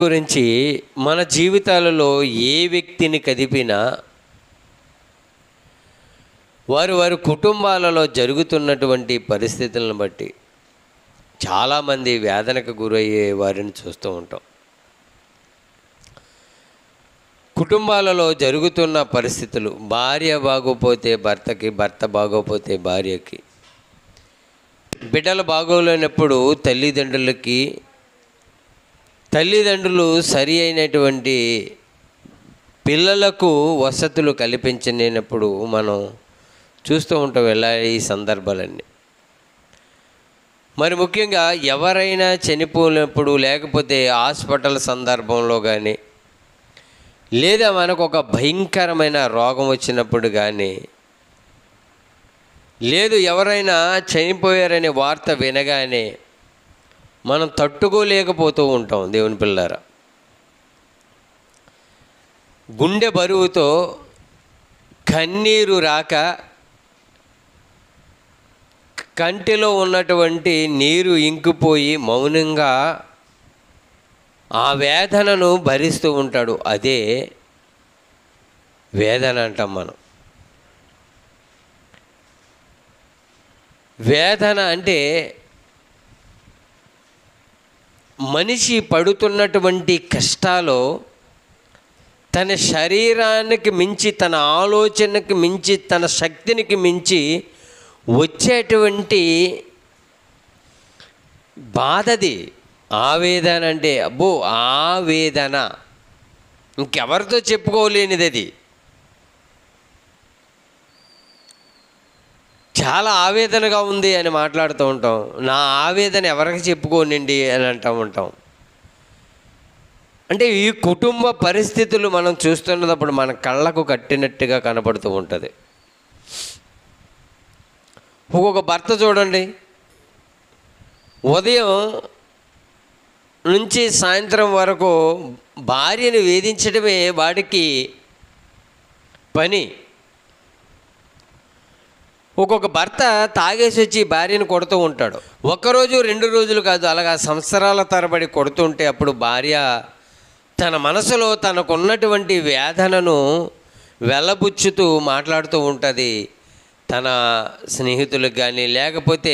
గురించి మన జీవితాలలో ఏ వ్యక్తిని కదిపినా వారి కుటుంబాలలో జరుగుతున్నటువంటి పరిస్థితులను బట్టి చాలామంది వేదనకు గురయ్యే వారిని చూస్తూ ఉంటాం. కుటుంబాలలో జరుగుతున్న పరిస్థితులు, భార్య బాగోపోతే భర్తకి, భర్త బాగోపోతే భార్యకి, బిడ్డలు బాగోలేనప్పుడు తల్లిదండ్రులు సరి అయినటువంటి పిల్లలకు వసతులు కల్పించలేనప్పుడు మనం చూస్తూ ఉంటాం ఇలా ఈ సందర్భాలన్నీ. మరి ముఖ్యంగా ఎవరైనా చనిపోయినప్పుడు, లేకపోతే హాస్పిటల్ సందర్భంలో కానీ, లేదా మనకు ఒక భయంకరమైన రోగం వచ్చినప్పుడు కానీ, లేదు ఎవరైనా చనిపోయారనే వార్త వినగానే మనం తట్టుకోలేకపోతూ ఉంటాం. దేవుని పిల్లారా, గుండె బరువుతో కన్నీరు రాక కంటిలో ఉన్నటువంటి నీరు ఇంకిపోయి మౌనంగా ఆ వేదనను భరిస్తూ ఉంటాడు. అదే వేదన అంటాం మనం. వేదన అంటే మనిషి పడుతున్నటువంటి కష్టాలు తన శరీరానికి మించి, తన ఆలోచనకి మించి, తన శక్తినికి మించి వచ్చేటువంటి బాధది ఆవేదన. అంటే అబ్బో ఆవేదన ఇంకెవరితో చెప్పుకోలేనిది. అది చాలా ఆవేదనగా ఉంది అని మాట్లాడుతూ ఉంటాం. నా ఆవేదన ఎవరికి చెప్పుకోనండి అని అంటూ ఉంటాం. అంటే ఈ కుటుంబ పరిస్థితులు మనం చూస్తున్నప్పుడు మన కళ్ళకు కట్టినట్టుగా కనపడుతూ ఉంటుంది. ఒక్కొక్క భర్త చూడండి, ఉదయం నుంచి సాయంత్రం వరకు భార్యను వేధించడమే వాడికి పని. ఒక్కొక్క భర్త తాగేసి వచ్చి భార్యను కొడుతూ ఉంటాడు. ఒక్కరోజు 2 రోజులు కాదు, అలాగా సంవత్సరాల తరబడి కొడుతుంటే అప్పుడు భార్య తన మనసులో తనకున్నటువంటి వేదనను వెళ్ళబుచ్చుతూ మాట్లాడుతూ ఉంటుంది. తన స్నేహితులకు కానీ, లేకపోతే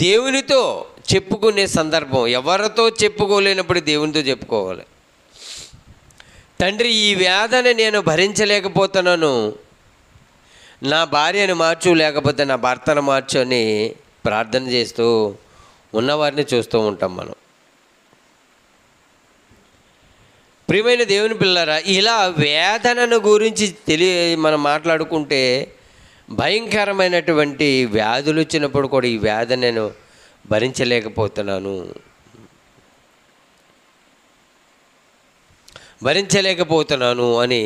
దేవునితో చెప్పుకునే సందర్భం. ఎవరితో చెప్పుకోలేనప్పుడు దేవునితో చెప్పుకోవాలి. తండ్రి, ఈ వేదన నేను భరించలేకపోతున్నాను, నా భార్యను మార్చు, లేకపోతే నా భర్తను మార్చు అని ప్రార్థన చేస్తూ ఉన్నవారిని చూస్తూ ఉంటాం మనం. ప్రియమైన దేవుని పిల్లరా, ఇలా వేదనను గురించి మనం మాట్లాడుకుంటే భయంకరమైనటువంటి వ్యాధులు వచ్చినప్పుడు కూడా ఈ వేదన నేను భరించలేకపోతున్నాను అని,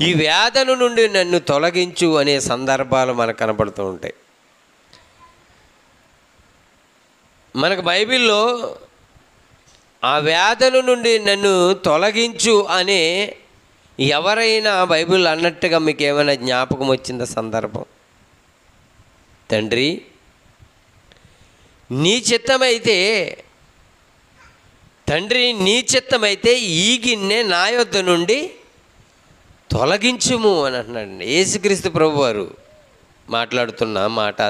ఈ వేదన నుండి నన్ను తొలగించు అనే సందర్భాలు మనకు కనపడుతూ ఉంటాయి. మనకు బైబిల్లో ఆ వేదన నుండి నన్ను తొలగించు అనే ఎవరైనా బైబిల్ అన్నట్టుగా మీకు ఏమైనా జ్ఞాపకం వచ్చిందా సందర్భం? తండ్రి, నీ చిత్తమైతే ఈ గిన్నె నా యొద్ద నుండి తొలగించుము అని అంటున్నాడు యేసుక్రీస్తు ప్రభువారు మాట్లాడుతున్న మాట.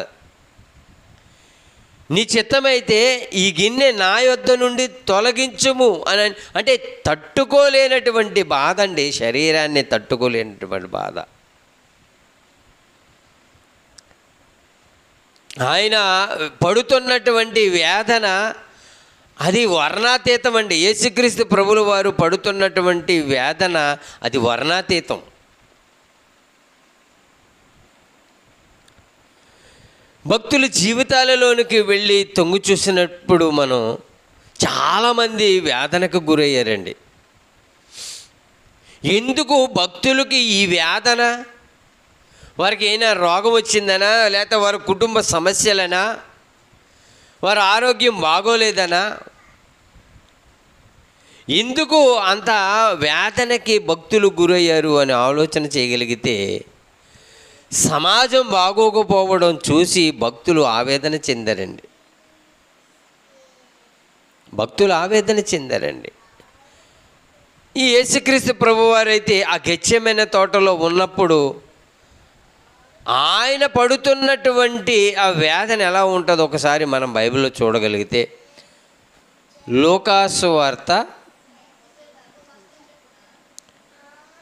నీ చిత్తమైతే ఈ గిన్నె నా యొద్ద నుండి తొలగించుము అని అంటే తట్టుకోలేనటువంటి బాధ అండి, శరీరాన్ని తట్టుకోలేనటువంటి బాధ. ఆయన పడుతున్నటువంటి వేదన అది వర్ణాతీతం అండి. యేసుక్రీస్తు ప్రభుల వారు పడుతున్నటువంటి వేదన అది వర్ణాతీతం. భక్తుల జీవితాలలోనికి వెళ్ళి తొంగి చూసినప్పుడు మనం చాలామంది వేదనకు గురయ్యారండి. ఎందుకు భక్తులకి ఈ వేదన? వారికి ఏమైనా రోగం వచ్చిందనా, లేకపోతే వారి కుటుంబ సమస్యలనా, వారి ఆరోగ్యం బాగోలేదనా? ఎందుకు అంత వేదనకి భక్తులు గురయ్యారు అని ఆలోచన చేయగలిగితే, సమాజం బాగోకపోవడం చూసి భక్తులు ఆవేదన చెందారండి. ఈ యేసుక్రీస్తు ప్రభువారైతే ఆ గెత్సేమనే తోటలో ఉన్నప్పుడు ఆయన పడుతున్నటువంటి ఆ వేదన ఎలా ఉంటుందో ఒకసారి మనం బైబిల్లో చూడగలిగితే, లూకాసు వార్త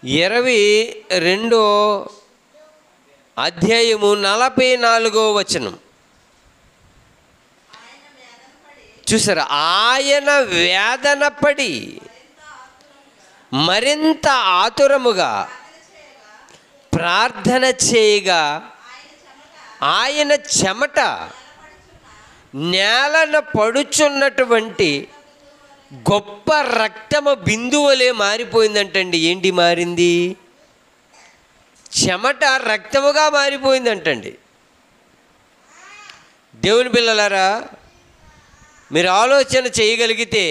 22వ అధ్యాయము 44వ వచనం చూసారా? ఆయన వేదన పడి మరింత ఆతురముగా ప్రార్థన చేయగా ఆయన చెమట నేలన పడుచున్నటువంటి గొప్ప రక్తము బిందువులే మారిపోయిందంటండి. ఏంటి మారింది? చెమట రక్తముగా మారిపోయిందంటండి. దేవుని పిల్లలారా, మీరు ఆలోచన చేయగలిగితే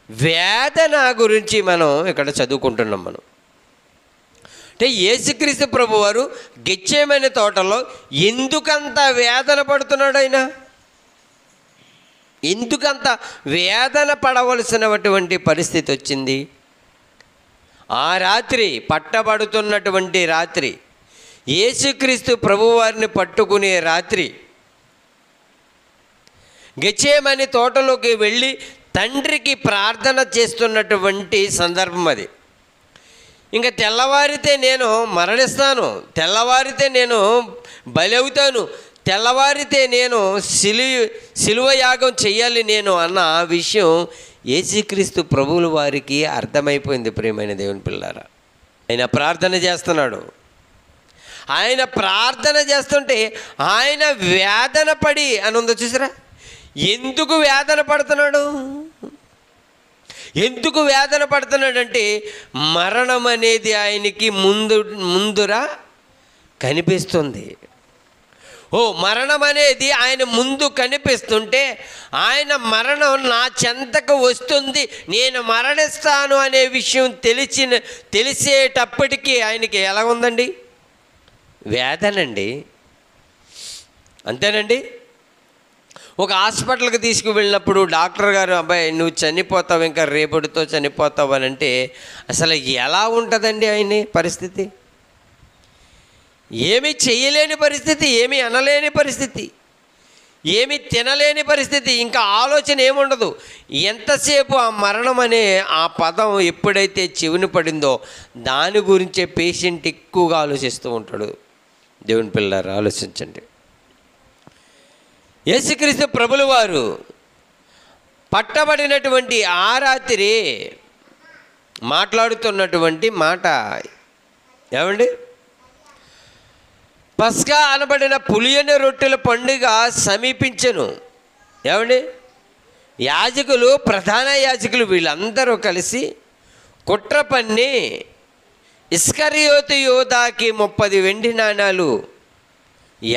వేదన గురించి మనం ఇక్కడ చదువుకుంటున్నాం. మనం అంటే యేసుక్రీస్తు ప్రభువారు గెత్సేమనే తోటలో ఎందుకంత వేదన పడుతున్నాడు? ఆయన ఎందుకంత వేదన పడవలసినటువంటి పరిస్థితి వచ్చింది? ఆ రాత్రి, పట్టబడుతున్నటువంటి రాత్రి, యేసుక్రీస్తు ప్రభువారిని పట్టుకునే రాత్రి, గెత్సేమనే తోటలోకి వెళ్ళి తండ్రికి ప్రార్థన చేస్తున్నటువంటి సందర్భం అది. ఇంకా తెల్లవారితే నేను మరణిస్తాను, తెల్లవారితే నేను బలవుతాను, తెల్లవారితే నేను సిలువ యాగం చెయ్యాలి నేను అన్న విషయం యేసుక్రీస్తు ప్రభువుల వారికి అర్థమైపోయింది. ప్రియమైన దేవుని పిల్లారా, ఆయన ప్రార్థన చేస్తున్నాడు. ఆయన ప్రార్థన చేస్తుంటే ఆయన వేదన పడి అని ఉందో చూసారా? ఎందుకు వేదన పడుతున్నాడు? ఎందుకు వేదన పడుతున్నాడంటే మరణం అనేది ఆయనకి ముందురా కనిపిస్తుంది. మరణం అనేది ఆయన ముందు కనిపిస్తుంటే, ఆయన మరణం నా చెంతకు వస్తుంది, నేను మరణిస్తాను అనే విషయం తెలిసేటప్పటికీ ఆయనకి ఎలా ఉందండి? వేదనండి. అంతేనండి. ఒక హాస్పిటల్కి తీసుకువెళ్ళినప్పుడు డాక్టర్ గారు, అబ్బాయి నువ్వు చనిపోతావు, ఇంకా రేపటితో చనిపోతావు అని అంటే అసలు ఎలా ఉంటుందండి ఆయన పరిస్థితి? ఏమీ చేయలేని పరిస్థితి, ఏమీ అనలేని పరిస్థితి, ఏమీ తినలేని పరిస్థితి, ఇంకా ఆలోచన ఏముండదు. ఎంతసేపు ఆ మరణం అనే ఆ పదం ఎప్పుడైతే చెవిని పడిందో దాని గురించే పేషెంట్ ఎక్కువగా ఆలోచిస్తూ ఉంటాడు. దేవుని పిల్లలారా, ఆలోచించండి. యేసుక్రీస్తు ప్రభుల వారు పట్టబడినటువంటి ఆ రాత్రి మాట్లాడుతున్నటువంటి మాట ఏమండి? పస్కా అనబడిన పులియని రొట్టెల పండుగ సమీపించెను. ఏమండి? యాజకులు, ప్రధాన యాజకులు వీళ్ళందరూ కలిసి కుట్ర పన్ని ఇస్కరియోతు యోధాకి 30 వెండి నాణాలు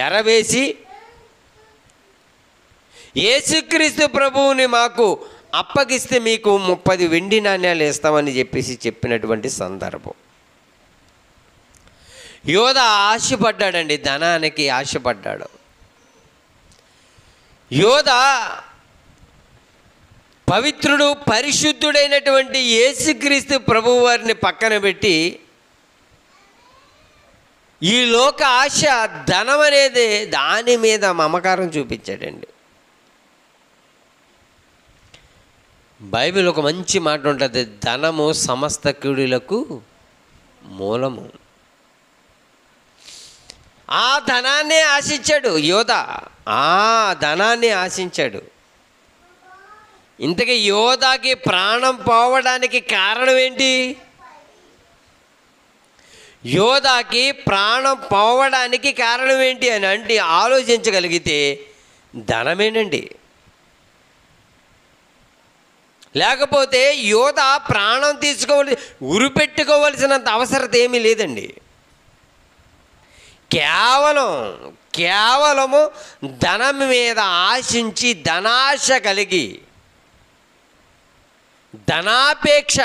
ఎరవేసి యేసుక్రీస్తు ప్రభువుని మాకు అప్పగిస్తే మీకు 30 వెండి నాణ్యాలు వేస్తామని చెప్పినటువంటి సందర్భం. యోధ ఆశపడ్డాడండి, ధనానికి ఆశపడ్డాడు. యోధ పవిత్రుడు, పరిశుద్ధుడైనటువంటి యేసుక్రీస్తు ప్రభువు వారిని పక్కన పెట్టి ఈ లోక ఆశ, ధనం అనేది దాని మీద మమకారం చూపించాడండి. బైబిల్ ఒక మంచి మాట ఉంటుంది, ధనము సమస్త కీడులకు మూలము. ఆ ధనాన్ని ఆశించాడు యోధ, ఆ ధనాన్ని ఆశించాడు. ఇంతకీ యోధాకి ప్రాణం పోవడానికి కారణం ఏంటి? యోధాకి ప్రాణం పోవడానికి కారణం ఏంటి అని అంటే ఆలోచించగలిగితే ధనమేనండి. లేకపోతే యోధ ప్రాణం ఉరిపెట్టుకోవలసినంత అవసరత ఏమీ లేదండి. కేవలము ధనం మీద ఆశించి, ధనాశ కలిగి, ధనాపేక్ష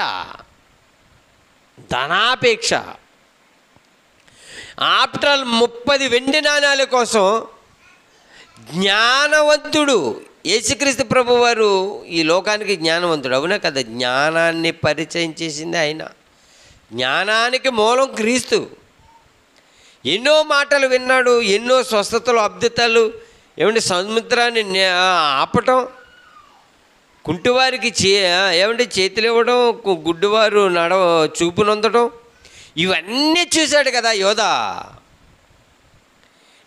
ఆఫ్టర్ 30 వెండి నాణాల కోసం జ్ఞానవంతుడు యేసుక్రీస్తు ప్రభు వారు ఈ లోకానికి జ్ఞానవంతుడు, అవునా కదా? జ్ఞానాన్ని పరిచయం చేసింది ఆయన. జ్ఞానానికి మూలం క్రీస్తు. ఎన్నో మాటలు విన్నాడు, ఎన్నో స్వస్థతలు, అద్భుతాలు, ఏమంటే సముద్రాన్ని ఆపటం, కుంటివారికి ఏమంటే చేతులు ఇవ్వడం, గుడ్డివారు చూపునొందడం, ఇవన్నీ చూశాడు కదా యోధా.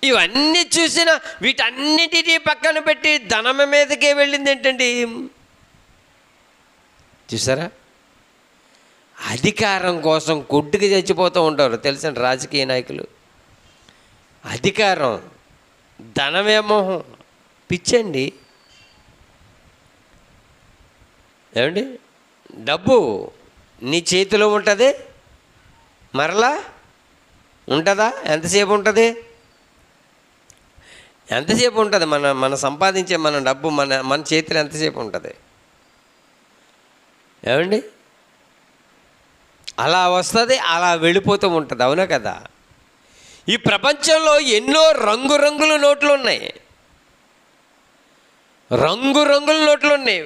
ఇవన్నీ చూసిన వీటన్నిటినీ పక్కన పెట్టి ధనమ మీదకే వెళ్ళింది ఏంటండి? చూసారా? అధికారం కోసం కొట్టుకు చచ్చిపోతూ ఉంటారు తెలుసండి రాజకీయ నాయకులు. అధికారం, ధనమేమోహం, పిచ్చండి. ఏమండి? డబ్బు నీ చేతిలో ఉంటుంది, మరలా ఉంటుందా? ఎంతసేపు ఉంటుంది? ఎంతసేపు ఉంటుంది? మన సంపాదించే మన డబ్బు మన చేతిలో ఎంతసేపు ఉంటుంది? ఏమండి? అలా వస్తుంది, అలా వెళ్ళిపోతూ ఉంటుంది, అవునా కదా? ఈ ప్రపంచంలో ఎన్నో రంగురంగుల నోట్లు ఉన్నాయి, రంగురంగుల నోట్లు ఉన్నాయి.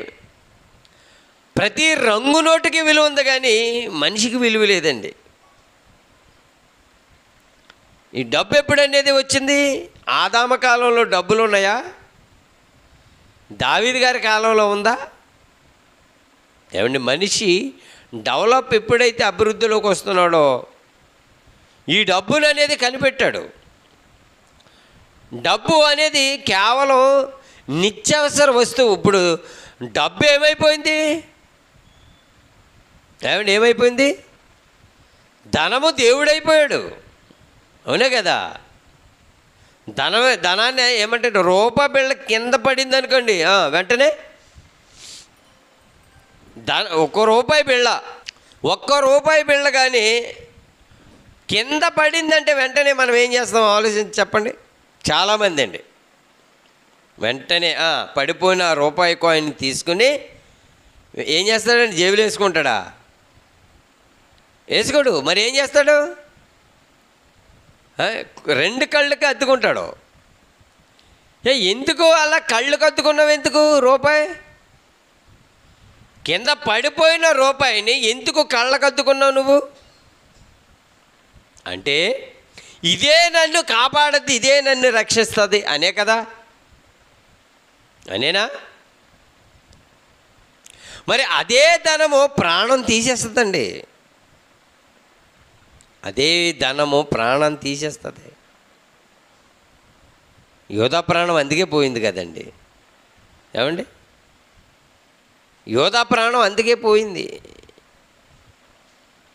ప్రతి రంగు నోటుకి విలువ ఉంది, కానీ మనిషికి విలువ లేదండి. ఈ డబ్బు ఎప్పుడనేది వచ్చింది? ఆదామ కాలంలో డబ్బులు ఉన్నాయా? దావీదు గారి కాలంలో ఉందా? ఏమండి? మనిషి డెవలప్ ఎప్పుడైతే అభివృద్ధిలోకి వస్తున్నాడో ఈ డబ్బులు అనేది కనిపెట్టాడు. డబ్బు అనేది కేవలం నిత్యావసర వస్తువు. ఇప్పుడు డబ్బు ఏమైపోయింది? ఏమండి? ఏమైపోయింది? ధనము దేవుడైపోయాడు, అవునే కదా? ధనాన్ని ఏమంటే రూపాయి బిళ్ళ కింద పడింది అనుకోండి, వెంటనే ఒక్క రూపాయి బిళ్ళ కానీ కింద పడిందంటే వెంటనే మనం ఏం చేస్తాం ఆలోచించి చెప్పండి. చాలామంది అండి వెంటనే పడిపోయిన రూపాయి కాయిన్ తీసుకుని ఏం చేస్తాడండి? జేబులో వేసుకుంటాడా? వేసుకోడు. మరి ఏం చేస్తాడు? రెండు కళ్ళకి అద్దుకుంటాడు. ఎందుకు అలా కళ్ళకు అద్దుకున్నావు? ఎందుకు? రూపాయి కింద పడిపోయిన రూపాయిని ఎందుకు కళ్ళకు అద్దుకున్నావు నువ్వు? అంటే ఇదే నన్ను కాపాడద్దు, ఇదే నన్ను రక్షిస్తుంది అనే కదా? అనేనా? మరి అదే ధనము ప్రాణం తీసేస్తుందండి. అదే ధనము ప్రాణం తీసేస్తుంది. యోధా ప్రాణం అందుకే పోయింది కదండి. ఏమండి? యోధా ప్రాణం అందుకే పోయింది.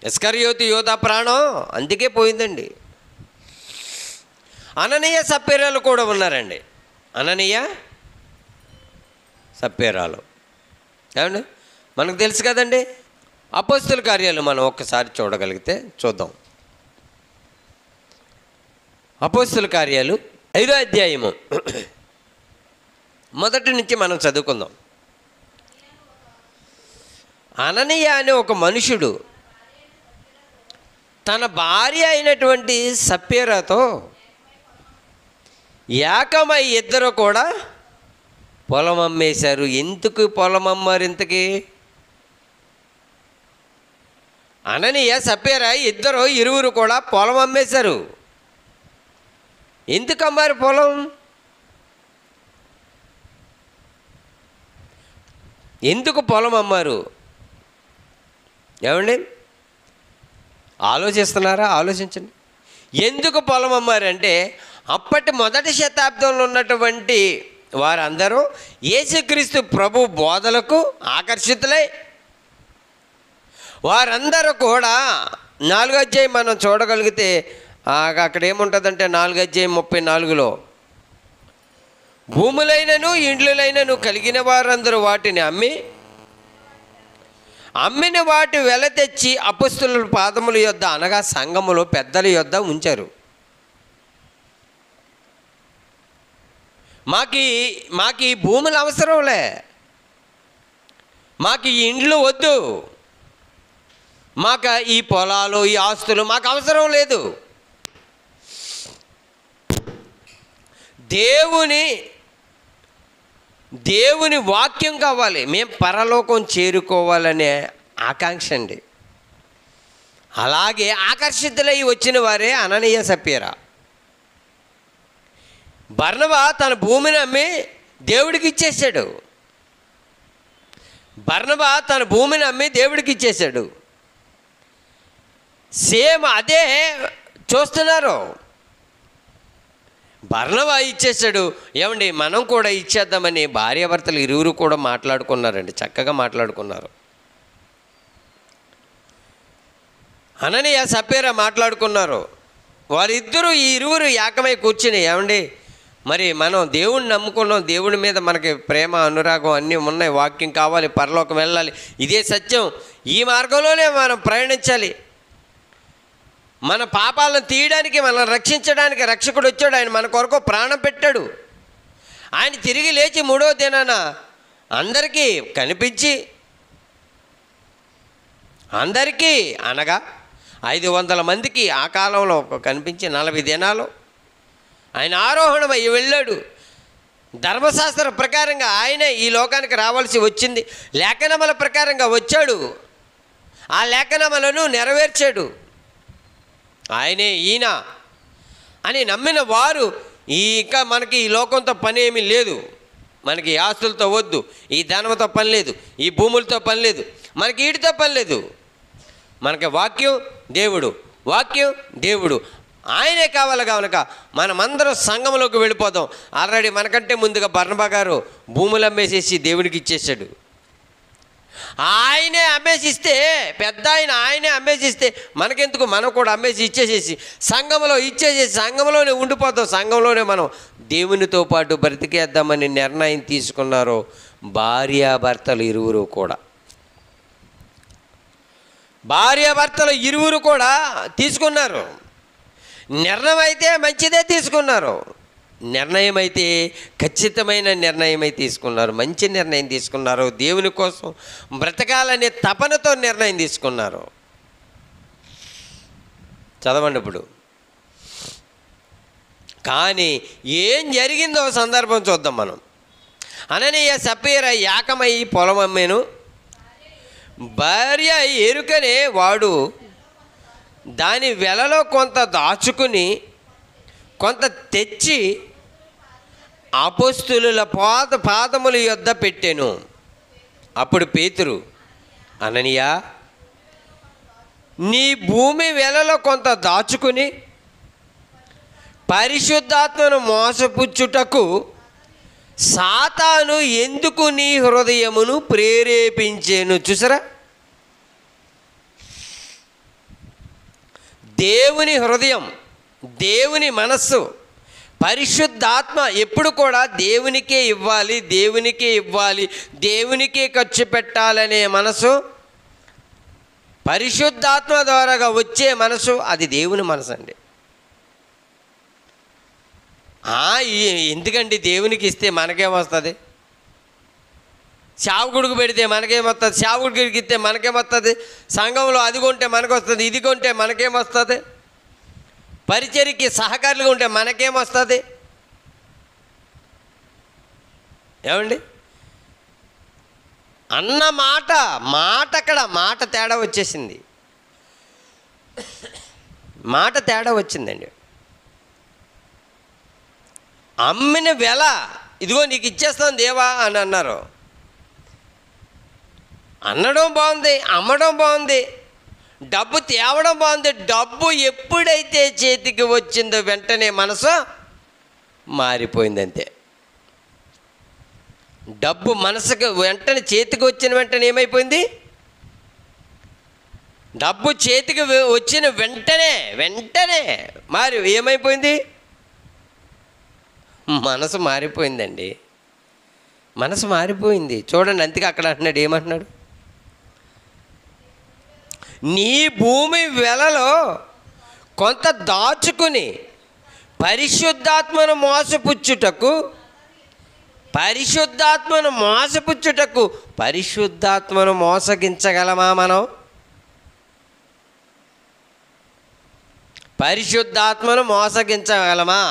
ఇస్కరియోతు యోధా ప్రాణం అందుకే పోయిందండి. అననీయ సప్పేరాలు కూడా ఉన్నారండి. అననీయ సప్పేరాలు ఏమండి? మనకు తెలుసు కదండి. అపోస్తుల కార్యాలు మనం ఒక్కసారి చూడగలిగితే చూద్దాం. అపోస్తుల కార్యాలు 5వ అధ్యాయము మొదటి నుంచి మనం చదువుకుందాం. అననీయ అనే ఒక మనుషుడు తన భార్య అయినటువంటి సప్పేరాతో ఏకమై ఇద్దరు కూడా పొలం అమ్మేశారు. ఎందుకు పొలం అమ్మారు? ఇంతకీ అననీయ సప్పేరా ఇరువురు కూడా పొలం అమ్మేశారు. ఎందుకు అమ్మారు పొలం? ఎందుకు పొలం అమ్మారు? ఏమండి? ఆలోచిస్తున్నారా? ఆలోచించండి. ఎందుకు పొలం అమ్మారంటే అప్పటి మొదటి శతాబ్దంలో ఉన్నటువంటి వారందరూ యేసుక్రీస్తు ప్రభు బోధలకు ఆకర్షితులై వారందరూ కూడా 4వ అధ్యాయం మనం చూడగలిగితే అక్కడ ఏముంటుందంటే 4వ అధ్యాయం 34లో భూములైనను ఇండ్లులైనను కలిగిన వారందరూ వాటిని అమ్మిన వాటి వెల తెచ్చి అపొస్తలుల పాదముల యొద్ద అనగా సంఘములో పెద్దల యొద్ద ఉంచారు. మాకు ఈ భూములు అవసరంలే, మాకు ఈ ఇండ్లు వద్దు, మాకు ఈ పొలాలు ఈ ఆస్తులు మాకు అవసరం లేదు. దేవుని వాక్యం కావాలి, మేము పరలోకం చేరుకోవాలనే ఆకాంక్ష అండి. అలాగే ఆకర్షితులై వచ్చిన వారే అననీయ సప్పీరా. బర్నబా తన భూమిని అమ్మి దేవుడికి ఇచ్చేసాడు. బర్నబా తన భూమిని అమ్మి దేవుడికి ఇచ్చేసాడు. సేమ్ అదే చూస్తున్నారు. బర్నబా ఇచ్చేసాడు. ఏమండి, మనం కూడా ఇచ్చేద్దామని భార్యాభర్తలు ఇరువురు కూడా మాట్లాడుకున్నారండి, చక్కగా మాట్లాడుకున్నారు. అననీయ సప్పీరా మాట్లాడుకున్నారు. వారిద్దరూ ఈ ఇరువురు ఏకమై కూర్చుని, ఏమండి మరి మనం దేవుణ్ణి నమ్ముకున్నాం, దేవుడి మీద మనకి ప్రేమ అనురాగం అన్నీ ఉన్నాయి, వాక్యం కావాలి, పరలోకం వెళ్ళాలి, ఇదే సత్యం, ఈ మార్గంలోనే మనం ప్రయాణించాలి. మన పాపాలను తీయడానికి, మనల్ని రక్షించడానికి రక్షకుడు వచ్చాడు. ఆయన మన కొరకు ప్రాణం పెట్టాడు. ఆయన తిరిగి లేచి మూడో దినాన అందరికీ కనిపించి, అందరికీ అనగా 500 మందికి ఆ కాలంలో కనిపించి 40 దినాలు ఆయన ఆరోహణమై వెళ్ళాడు. ధర్మశాస్త్ర ప్రకారంగా ఆయనే ఈ లోకానికి రావాల్సి వచ్చింది. లేఖనముల ప్రకారంగా వచ్చాడు, ఆ లేఖనములను నెరవేర్చాడు. ఆయనే ఈయన అని నమ్మిన వారు ఇంకా మనకి ఈ లోకంతో పని ఏమీ లేదు, మనకి ఈ ఆస్తులతో వద్దు, ఈ ధనంతో పని లేదు, ఈ భూములతో పని లేదు, మనకి వీటితో పని లేదు. మనకి వాక్యం దేవుడు, వాక్యం దేవుడు, ఆయనే కావాలి. కనుక మనమందరం సంఘంలోకి వెళ్ళిపోదాం. ఆల్రెడీ మనకంటే ముందుగా బర్నబా గారు భూములు అమ్మేసేసి దేవుడికి ఇచ్చేసాడు. ఆయనే అమ్మేసిస్తే, పెద్ద ఆయనే అమ్మేసిస్తే మనకెందుకు, మనం కూడా అమ్మేసి ఇచ్చేసేసి సంఘంలో ఇచ్చేసేసి సంఘంలోనే ఉండిపోతాం, సంఘంలోనే మనం దేవునితో పాటు బ్రతికేద్దామని నిర్ణయం తీసుకున్నారు భార్యాభర్తలు ఇరువురు కూడా. భార్యాభర్తలు ఇరువురు కూడా తీసుకున్నారు. నిర్ణయం అయితే మంచిదే తీసుకున్నారు. నిర్ణయం అయితే ఖచ్చితమైన నిర్ణయమై తీసుకున్నారు, మంచి నిర్ణయం తీసుకున్నారు. దేవుని కోసం బ్రతకాలనే తపనతో నిర్ణయం తీసుకున్నారు. చదవండి ఇప్పుడు. కానీ ఏం జరిగిందో సందర్భం చూద్దాం మనం. అననీయ సప్పీరా ఏకమై పొలం అమ్మేను. భార్య ఎరుకనే వాడు దాని వెలలో కొంత దాచుకుని కొంత తెచ్చి అపోస్తలుల పాదముల యొద్ద పెట్టెను. అప్పుడు పేతురు, అననీయ, నీ భూమి వెలలో కొంత దాచుకుని పరిశుద్ధాత్మను మోసపుచ్చుటకు సాతాను ఎందుకు నీ హృదయమును ప్రేరేపించేను? చూసారా, దేవుని హృదయం, దేవుని మనస్సు, పరిశుద్ధాత్మ ఎప్పుడు కూడా దేవునికే ఇవ్వాలి, దేవునికే ఇవ్వాలి, దేవునికే ఖర్చు పెట్టాలనే మనసు, పరిశుద్ధాత్మ ద్వారాగా వచ్చే మనసు, అది దేవుని మనసు అండి. ఎందుకండి దేవునికి ఇస్తే మనకేమొస్తుంది? సేవకుడికి పెడితే మనకేమొస్తుంది? సేవకుడికి ఇస్తే మనకేమొస్తుంది? సంఘంలో అది కొంటే మనకు వస్తుంది, ఇది కొంటే మనకేమొస్తుంది? పరిచర్యకి సహకారులుగా ఉంటే మనకేమొస్తుంది? ఏమండి అన్న మాట అక్కడ మాట తేడా వచ్చేసింది, మాట తేడా వచ్చిందండి. అమ్మిన వెల ఇదిగో నీకు ఇచ్చేస్తాను దేవా అని అన్నారు. అనడం బాగుంది, అమ్మడం బాగుంది, డబ్బు తేవడం బాగుంది. డబ్బు ఎప్పుడైతే చేతికి వచ్చిందో వెంటనే మనసు మారిపోయిందంతే. డబ్బు మనసుకు వెంటనే చేతికి వచ్చిన వెంటనే ఏమైపోయింది? డబ్బు చేతికి వచ్చిన వెంటనే ఏమైపోయింది? మనసు మారిపోయిందండి. మనసు మారిపోయింది. చూడండి, అందుకే అక్కడ అంటున్నాడు, ఏమంటున్నాడు? నీ భూమి వెలలో కొంత దాచుకుని పరిశుద్ధాత్మను పరిశుద్ధాత్మను మోసగించగలమా మనం? పరిశుద్ధాత్మను మోసగించగలమా?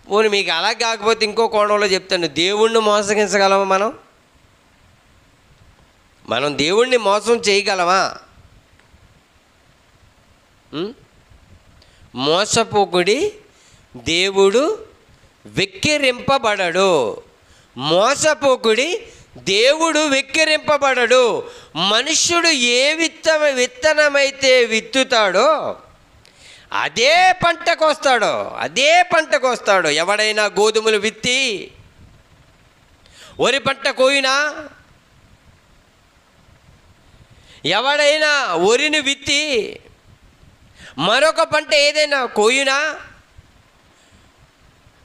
పోనీ మీకు అలా కాకపోతే ఇంకో కోణంలో చెప్తాను, దేవుణ్ణి మోసగించగలమా మనం దేవుణ్ణి మోసం చేయగలమా? మోసపోకుడి దేవుడు వెక్కిరింపబడడు. మోసపోకుడి దేవుడు వెక్కిరింపబడడు. మనుష్యుడు ఏ విత్తనమైతే విత్తుతాడో అదే పంటకు వస్తాడో. ఎవడైనా గోధుమలు విత్తి వరి పంట కోయినా, ఎవడైనా వరిని విత్తి మరొక పంట ఏదైనా కోయినా,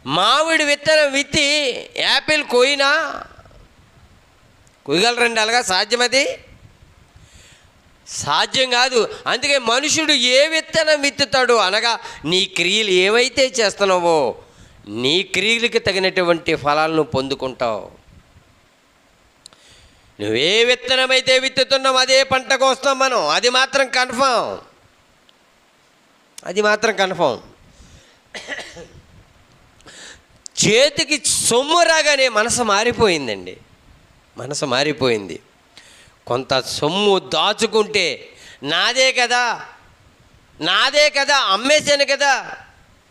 మామిడి విత్తనం విత్తి యాపిల్ కోయినా కోయగలరండి? అలాగా సాధ్యమది? సాధ్యం కాదు. అందుకే మనుషుడు ఏ విత్తనం విత్తుతాడో, అనగా నీ క్రియలు ఏవైతే చేస్తున్నావో నీ క్రియలకి తగినటువంటి ఫలాలను పొందుకుంటావు. నువ్వే విత్తనమైతే విత్తుతున్నావు అదే పంటకు వస్తాం మనం. అది మాత్రం కన్ఫామ్. చేతికి సొమ్ము రాగానే మనసు మారిపోయింది. కొంత సొమ్ము దాచుకుంటే నాదే కదా అమ్మేశాను కదా,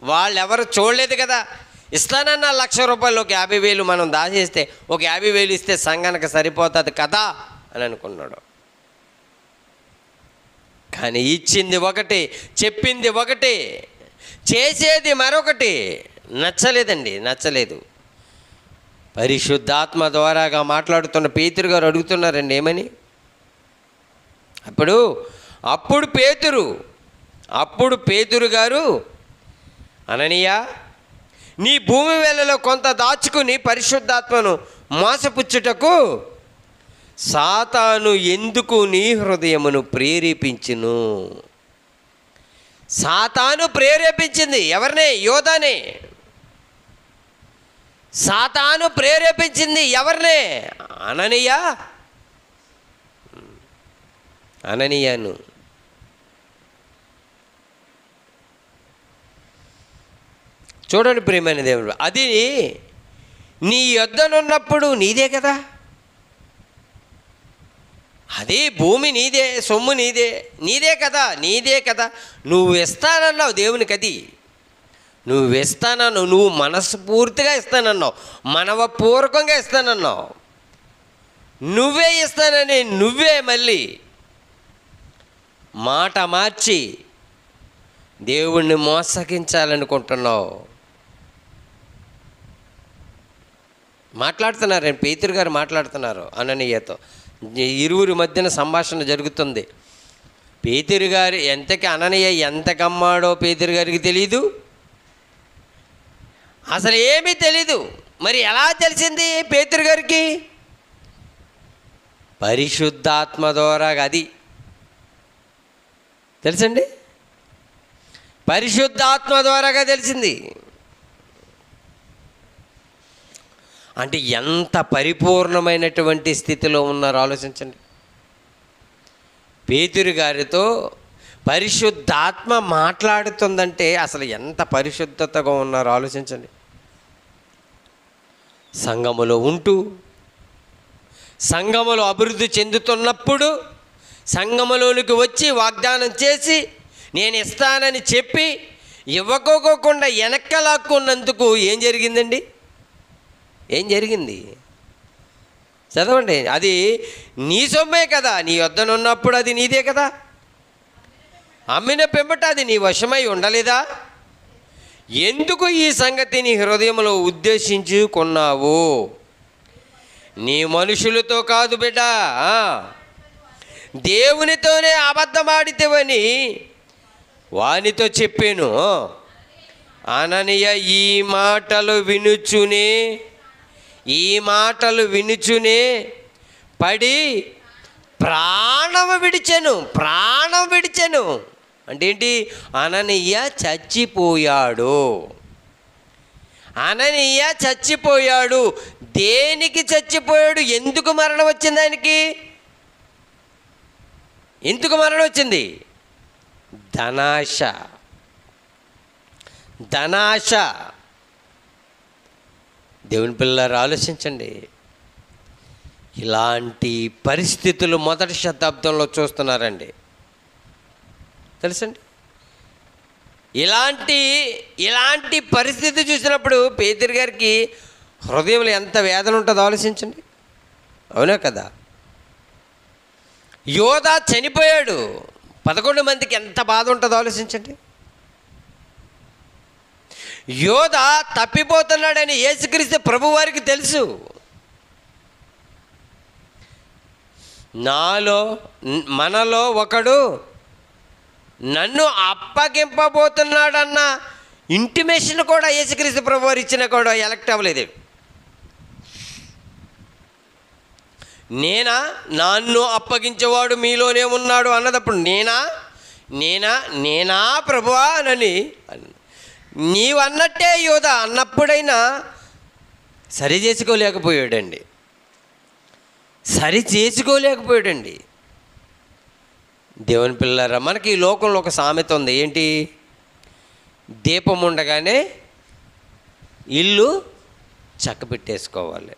వాళ్ళెవరు చూడలేదు కదా, ఇస్తానన్న ₹1,00,000 ఒక 50,000 మనం దాచేస్తే ఒక 50,000 ఇస్తే సంఘానికి సరిపోతుంది కదా అని అనుకున్నాడు. కానీ ఇచ్చింది ఒకటి, చెప్పింది ఒకటి, చేసేది మరొకటి. నచ్చలేదు. పరిశుద్ధాత్మ ద్వారాగా మాట్లాడుతున్న పేతురు గారు అడుగుతున్నారండి ఏమని? అప్పుడు పేతురు గారు, అననీయ, నీ భూమి వేళలో కొంత దాచుకుని పరిశుద్ధాత్మను మోసపుచ్చుటకు సాతాను ఎందుకు నీ హృదయమును ప్రేరేపించును? సాతాను ప్రేరేపించింది ఎవరిని? యోధాని. సాతాను ప్రేరేపించింది ఎవరిని? అననీయను. చూడండి ప్రియమైన దేవుడు, అది నీ యొద్దనున్నప్పుడు నీదే కదా. అది భూమి నీదే, సొమ్ము నీదే కదా. నువ్వు ఇస్తానన్నావు దేవునికి. అది నువ్వు ఇస్తానన్నావు, నువ్వు మనస్ఫూర్తిగా ఇస్తానన్నావు, మనవపూర్వకంగా ఇస్తానన్నావు. నువ్వే ఇస్తానని నువ్వే మళ్ళీ మాట మార్చి దేవుణ్ణి మోసగించాలనుకుంటున్నావు. మాట్లాడుతున్నారండి, పేతురు గారు మాట్లాడుతున్నారు అననీయతో. ఇరువురి మధ్యన సంభాషణ జరుగుతుంది. పేతురు గారు ఎంతకి అననీయ ఎంత కమ్మాడో పేతురు గారికి తెలీదు, అసలు ఏమీ తెలీదు. మరి ఎలా తెలిసింది పేతురు గారికి? పరిశుద్ధాత్మ ద్వారా. అది తెలుసండి, పరిశుద్ధాత్మ ద్వారాగా తెలిసింది. అంటే ఎంత పరిపూర్ణమైనటువంటి స్థితిలో ఉన్నారో ఆలోచించండి. పేతురు గారితో పరిశుద్ధాత్మ మాట్లాడుతుందంటే అసలు ఎంత పరిశుద్ధతగా ఉన్నారో ఆలోచించండి. సంఘములో ఉంటూ, సంఘములో అభివృద్ధి చెందుతున్నప్పుడు, సంఘములోనికి వచ్చి వాగ్దానం చేసి నేను ఇస్తానని చెప్పి ఇవ్వకోకుండా వెనక్కలాక్కున్నందుకు ఏం జరిగిందండి? ఏం జరిగింది చదవండి. అది నీ సొమ్మే కదా, నీ వద్దనున్నప్పుడు అది నీదే కదా. అమ్మిన పెంబట అది నీ వశమై ఉండలేదా? ఎందుకు ఈ సంగతిని హృదయంలో ఉద్దేశించుకున్నావు? నీ మనుషులతో కాదు బిడ్డ, దేవునితోనే అబద్ధమాడితేవని వానితో చెప్పాను. అననీయ ఈ మాటలు వినుచునే పడి ప్రాణం విడిచెను. అంటే ఏంటి? అననీయ చచ్చిపోయాడు. దేనికి చచ్చిపోయాడు? ఎందుకు మరణం వచ్చింది ఆయనకి? ఎందుకు మరణం వచ్చింది? ధనాశ. దేవుని పిల్లలు ఆలోచించండి. ఇలాంటి పరిస్థితులు మొదటి శతాబ్దంలో చూస్తున్నారండి. తెలుసండి, ఇలాంటి పరిస్థితి చూసినప్పుడు పేతురు గారికి హృదయంలో ఎంత వేదన ఉంటుందో ఆలోచించండి. అవునా కదా? యోధ చనిపోయాడు, 11 మందికి ఎంత బాధ ఉంటుందో ఆలోచించండి. యోధ తప్పిపోతున్నాడని యేసుక్రీస్తు ప్రభువారికి తెలుసు. మనలో ఒకడు నన్ను అప్పగింపబోతున్నాడన్న ఇంటిమేషన్ కూడా యేసుక్రీస్తు ప్రభువారు ఇచ్చినా కూడా ఎలక్ట్ అవ్వలేదు. నన్ను అప్పగించేవాడు మీలోనే ఉన్నాడు అన్నదప్పుడు నేనా ప్రభువా అని నీవు అన్నట్టే యోధ అన్నప్పుడైనా సరి చేసుకోలేకపోయాడండి. దేవుని పిల్లరా, మనకి ఈ లోకంలో ఒక సామెత ఉంది. ఏంటి? దీపం ఉండగానే ఇల్లు చక్కబెట్టేసుకోవాలి.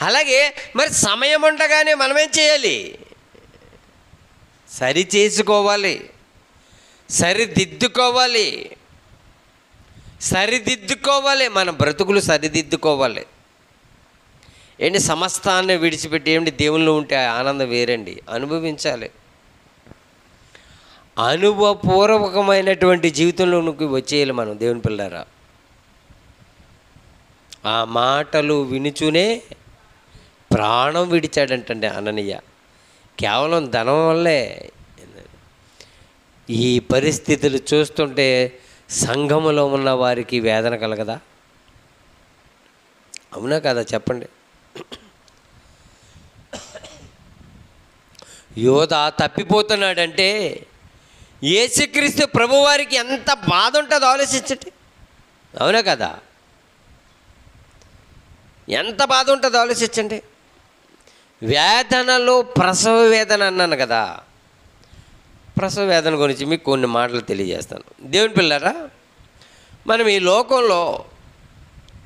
అలాగే మరి సమయం ఉండగానే మనమేం చేయాలి? సరి చేసుకోవాలి, సరిదిద్దుకోవాలి. మన బ్రతుకులు సరిదిద్దుకోవాలి. ఏంటి? సమస్తాన్ని విడిచిపెట్టి ఏమిటి దేవుళ్ళు ఉంటే ఆనందం వేరండి. అనుభవించాలి. అనుభవపూర్వకమైనటువంటి జీవితంలోనికి వచ్చేయాలి మనం. దేవుని పిల్లారా, ఆ మాటలు వినుచునే ప్రాణం విడిచాడంటండి అననీయ. కేవలం ధనం వల్లే. ఈ పరిస్థితులు చూస్తుంటే సంఘములో ఉన్న వారికి వేదన కలగదా? అవునా కదా? చెప్పండి. యోధ తప్పిపోతున్నాడంటే యేసుక్రీస్తు ప్రభువారికి ఎంత బాధ ఉంటుందో ఆలోచించండి. అవునా కదా? ఎంత బాధ ఉంటుందో ఆలోచించండి. వేదనలో ప్రసవ వేదన అన్నాను కదా. ప్రసవ వేదన గురించి మీకు కొన్ని మాటలు తెలియజేస్తాను. దేవుని పిల్లరా, మనం ఈ లోకంలో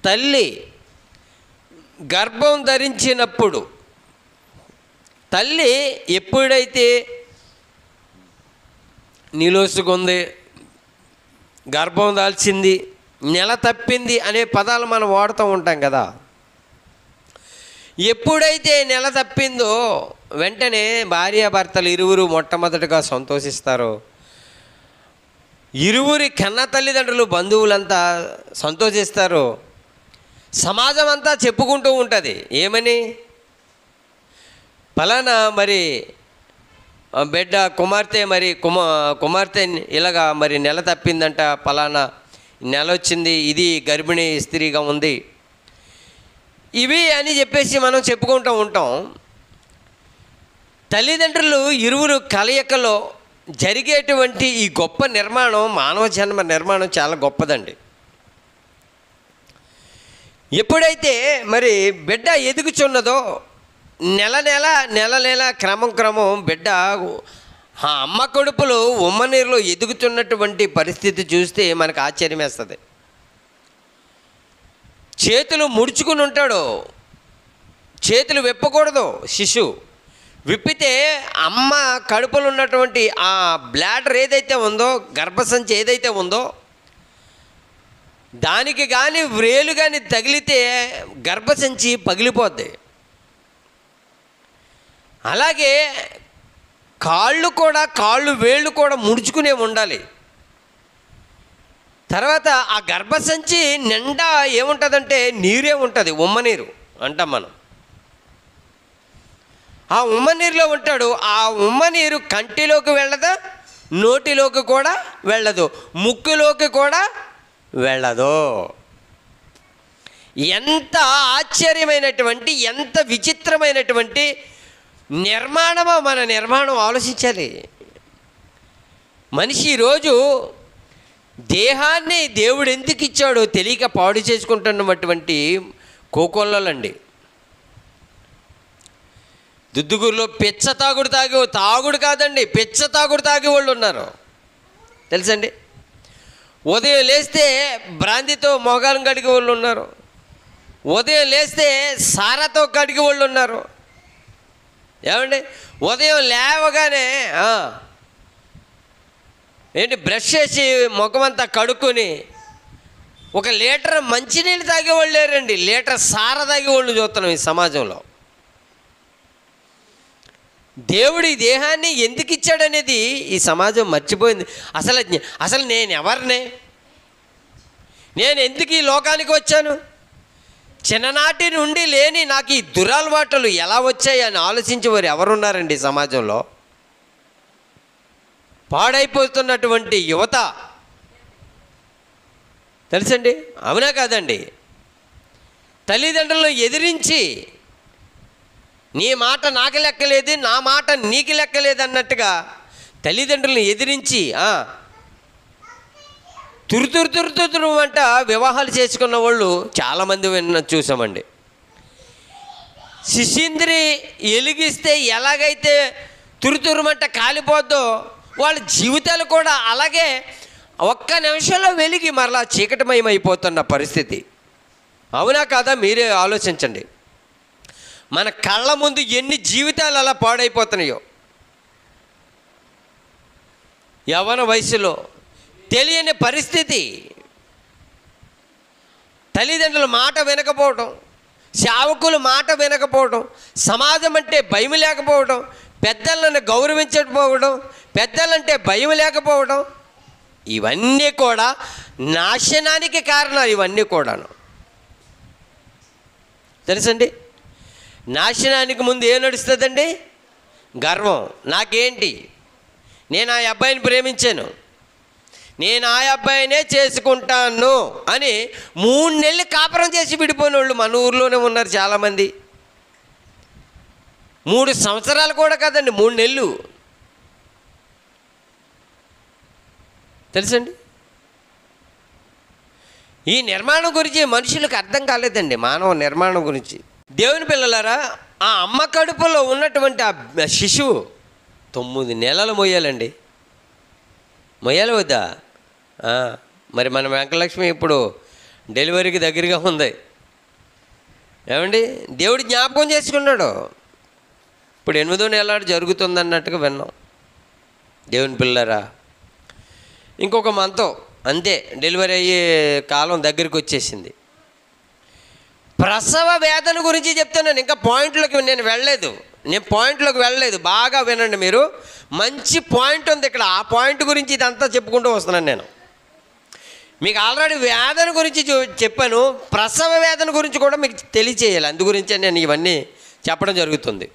తల్లి గర్భం ధరించినప్పుడు, తల్లి ఎప్పుడైతే నిలోసుకుంది, గర్భం దాల్చింది, నెల తప్పింది అనే పదాలు మనం వాడుతూ ఉంటాం కదా. ఎప్పుడైతే నెల తప్పిందో వెంటనే భార్యాభర్తలు ఇరువురు మొట్టమొదటిగా సంతోషిస్తారో, ఇరువురి కన్న తల్లిదండ్రులు బంధువులంతా సంతోషిస్తారో, సమాజం అంతా చెప్పుకుంటూ ఉంటుంది. ఏమని? ఫలానా మరి బిడ్డ కుమార్తె మరి కుమార్తె ఇలాగా మరి నెల తప్పిందంట, ఫలానా నెల వచ్చింది, ఇది గర్భిణీ స్త్రీగా ఉంది, ఇవి అని చెప్పేసి మనం చెప్పుకుంటూ ఉంటాం. తల్లిదండ్రులు ఇరువురు కలయికలో జరిగేటువంటి ఈ గొప్ప నిర్మాణం, మానవ జన్మ నిర్మాణం చాలా గొప్పదండి. ఎప్పుడైతే మరి బిడ్డ ఎదుగుచున్నదో, నెల నెల క్రమం బిడ్డ ఆ అమ్మ కడుపులో ఉమ్మనీరులో ఎదుగుతున్నటువంటి పరిస్థితి చూస్తే మనకు ఆశ్చర్యం వేస్తుంది. చేతులు ముడుచుకుని ఉంటాడు, చేతులు విప్పకూడదు. శిశువు విప్పితే అమ్మ కడుపులో ఉన్నటువంటి ఆ బ్లాడర్ ఏదైతే ఉందో, గర్భసంచి ఏదైతే ఉందో, దానికి కానీ వ్రేలు కానీ తగిలితే గర్భసంచి పగిలిపోద్ది. అలాగే కాళ్ళు వేళ్ళు కూడా ముడుచుకునే ఉండాలి. తర్వాత ఆ గర్భసంచి నిండా ఏముంటుందంటే నీరే ఉంటుంది, ఉమ్మనీరు అంటాం మనం. ఆ ఉమ్మనీరులో ఉంటాడు. ఆ ఉమ్మనీరు కంటిలోకి వెళ్ళదు, నోటిలోకి కూడా వెళ్ళదు, ముక్కులోకి కూడా వెళ్ళదు. ఎంత ఆశ్చర్యమైనటువంటి, ఎంత విచిత్రమైనటువంటి నిర్మాణమో మన నిర్మాణం ఆలోచించాలి. మనిషి ఈరోజు దేహాన్ని దేవుడు ఎందుకు ఇచ్చాడో తెలియక పాడు చేసుకుంటున్నటువంటి కోకొల్లలండి. దుద్దుగూరులో తాగుడు కాదండి, పిచ్చ తాగుడు తాగే వాళ్ళు ఉన్నారు తెలుసండి. ఉదయం లేస్తే బ్రాంతితో మొగాలను కడిగే వాళ్ళు ఉన్నారు, ఉదయం లేస్తే సారాతో కడిగే వాళ్ళు ఉన్నారు. ఏమండి, ఉదయం లేవగానే ఏంటి బ్రష్ చేసి ముఖమంతా కడుక్కొని 1 లీటర్ మంచినీళ్ళు తాగేవాళ్ళు లేరండి, లీటర్ సార తాగేవాళ్ళు చూస్తున్నాం ఈ సమాజంలో. దేవుడి దేహాన్ని ఎందుకు ఇచ్చాడనేది ఈ సమాజం మర్చిపోయింది. అసలు నేను ఎవరినే, నేను ఎందుకు ఈ లోకానికి వచ్చాను, చిన్ననాటి నుండి లేని నాకు ఈ దురలవాట్లు ఎలా వచ్చాయి అని ఆలోచించేవారు ఎవరున్నారండి సమాజంలో? పాడైపోతున్నటువంటి యువత తెలుసండి, అవునా కాదండి? తల్లిదండ్రులను ఎదిరించి నీ మాట నాకు లెక్కలేదు, నా మాట నీకు లెక్కలేదు అన్నట్టుగా తల్లిదండ్రులను ఎదిరించి తురుతురు అంట వివాహాలు చేసుకున్న వాళ్ళు చాలామంది చూసామండి. శిశింద్రి ఎలిగిస్తే ఎలాగైతే తురుతురుమంట కాలిపోద్దో వాళ్ళ జీవితాలు కూడా అలాగే 1 నిమిషంలో వెలిగి మరలా చీకటిమయమైపోతున్న పరిస్థితి. అవునా కాదా? మీరే ఆలోచించండి. మన కళ్ళ ముందు ఎన్ని జీవితాలు అలా పాడైపోతున్నాయో. యవ్వన వయసులో తెలియని పరిస్థితి, తల్లిదండ్రుల మాట వినకపోవడం, సేవకుల మాట వినకపోవడం, సమాజం అంటే భయం లేకపోవడం, పెద్దలను గౌరవించకపోవడం, పెద్దలంటే భయం లేకపోవడం, ఇవన్నీ కూడా నాశనానికి కారణాలు. ఇవన్నీ కూడాను తెలుసండి. నాశనానికి ముందు ఏం నడుస్తుందండి? గర్వం. నాకేంటి, నేను ఆ అబ్బాయిని ప్రేమించాను, నేను ఆ అబ్బాయినే చేసుకుంటాను అని 3 నెలలు కాపురం చేసి విడిపోయిన వాళ్ళు మన ఊర్లోనే ఉన్నారు చాలామంది. 3 సంవత్సరాలు కూడా కాదండి, 3 నెలలు తెలుసండి. ఈ నిర్మాణం గురించి మనుషులకు అర్థం కాలేదండి, మానవ నిర్మాణం గురించి. దేవుని పిల్లలారా, ఆ అమ్మ కడుపులో ఉన్నటువంటి ఆ శిశువు 9 నెలలు మొయ్యాలండి. మొయ్యాలి వద్దా? మరి మన వెంకటలక్ష్మి ఇప్పుడు డెలివరీకి దగ్గరగా ఉంది. ఏమండి, దేవుడు జ్ఞాపకం చేసుకున్నాడు. ఇప్పుడు 8వ నెల జరుగుతుందన్నట్టుగా విన్నాం. దేవుని పిల్లరా, ఇంకొక మంతో అంతే డెలివరీ అయ్యే కాలం దగ్గరికి వచ్చేసింది. ప్రసవ వేదన గురించి చెప్తున్నాను, ఇంకా పాయింట్లోకి నేను వెళ్ళలేదు. బాగా వినండి మీరు, మంచి పాయింట్ ఉంది ఇక్కడ. ఆ పాయింట్ గురించి ఇదంతా చెప్పుకుంటూ వస్తున్నాను నేను. మీకు ఆల్రెడీ వేదన గురించి చెప్పాను, ప్రసవ వేదన గురించి కూడా మీకు తెలియచేయాలి. అందు గురించే నేను ఇవన్నీ చెప్పడం జరుగుతుంది.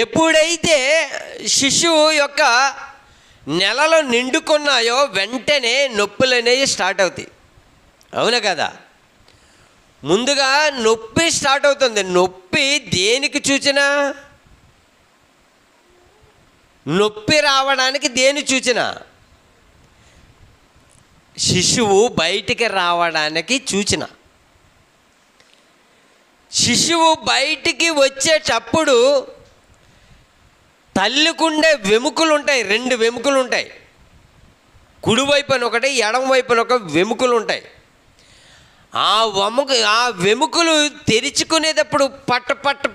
ఎప్పుడైతే శిశువు యొక్క నెలలు నిండుకున్నాయో వెంటనే నొప్పులు అనేవి స్టార్ట్ అవుతాయి. అవునా కదా? ముందుగా నొప్పి స్టార్ట్ అవుతుంది. నొప్పి దేనికి సూచన? నొప్పి రావడానికి దేని సూచన? శిశువు బయటికి రావడానికి సూచన. శిశువు బయటికి వచ్చేటప్పుడు తల్లికుండే వెముకలు ఉంటాయి, 2 వెముకలు ఉంటాయి. కుడివైపున ఒకటి, ఎడమ వైపున ఒక వెముకలు ఉంటాయి. ఆ వెముకలు తెరుచుకునేటప్పుడు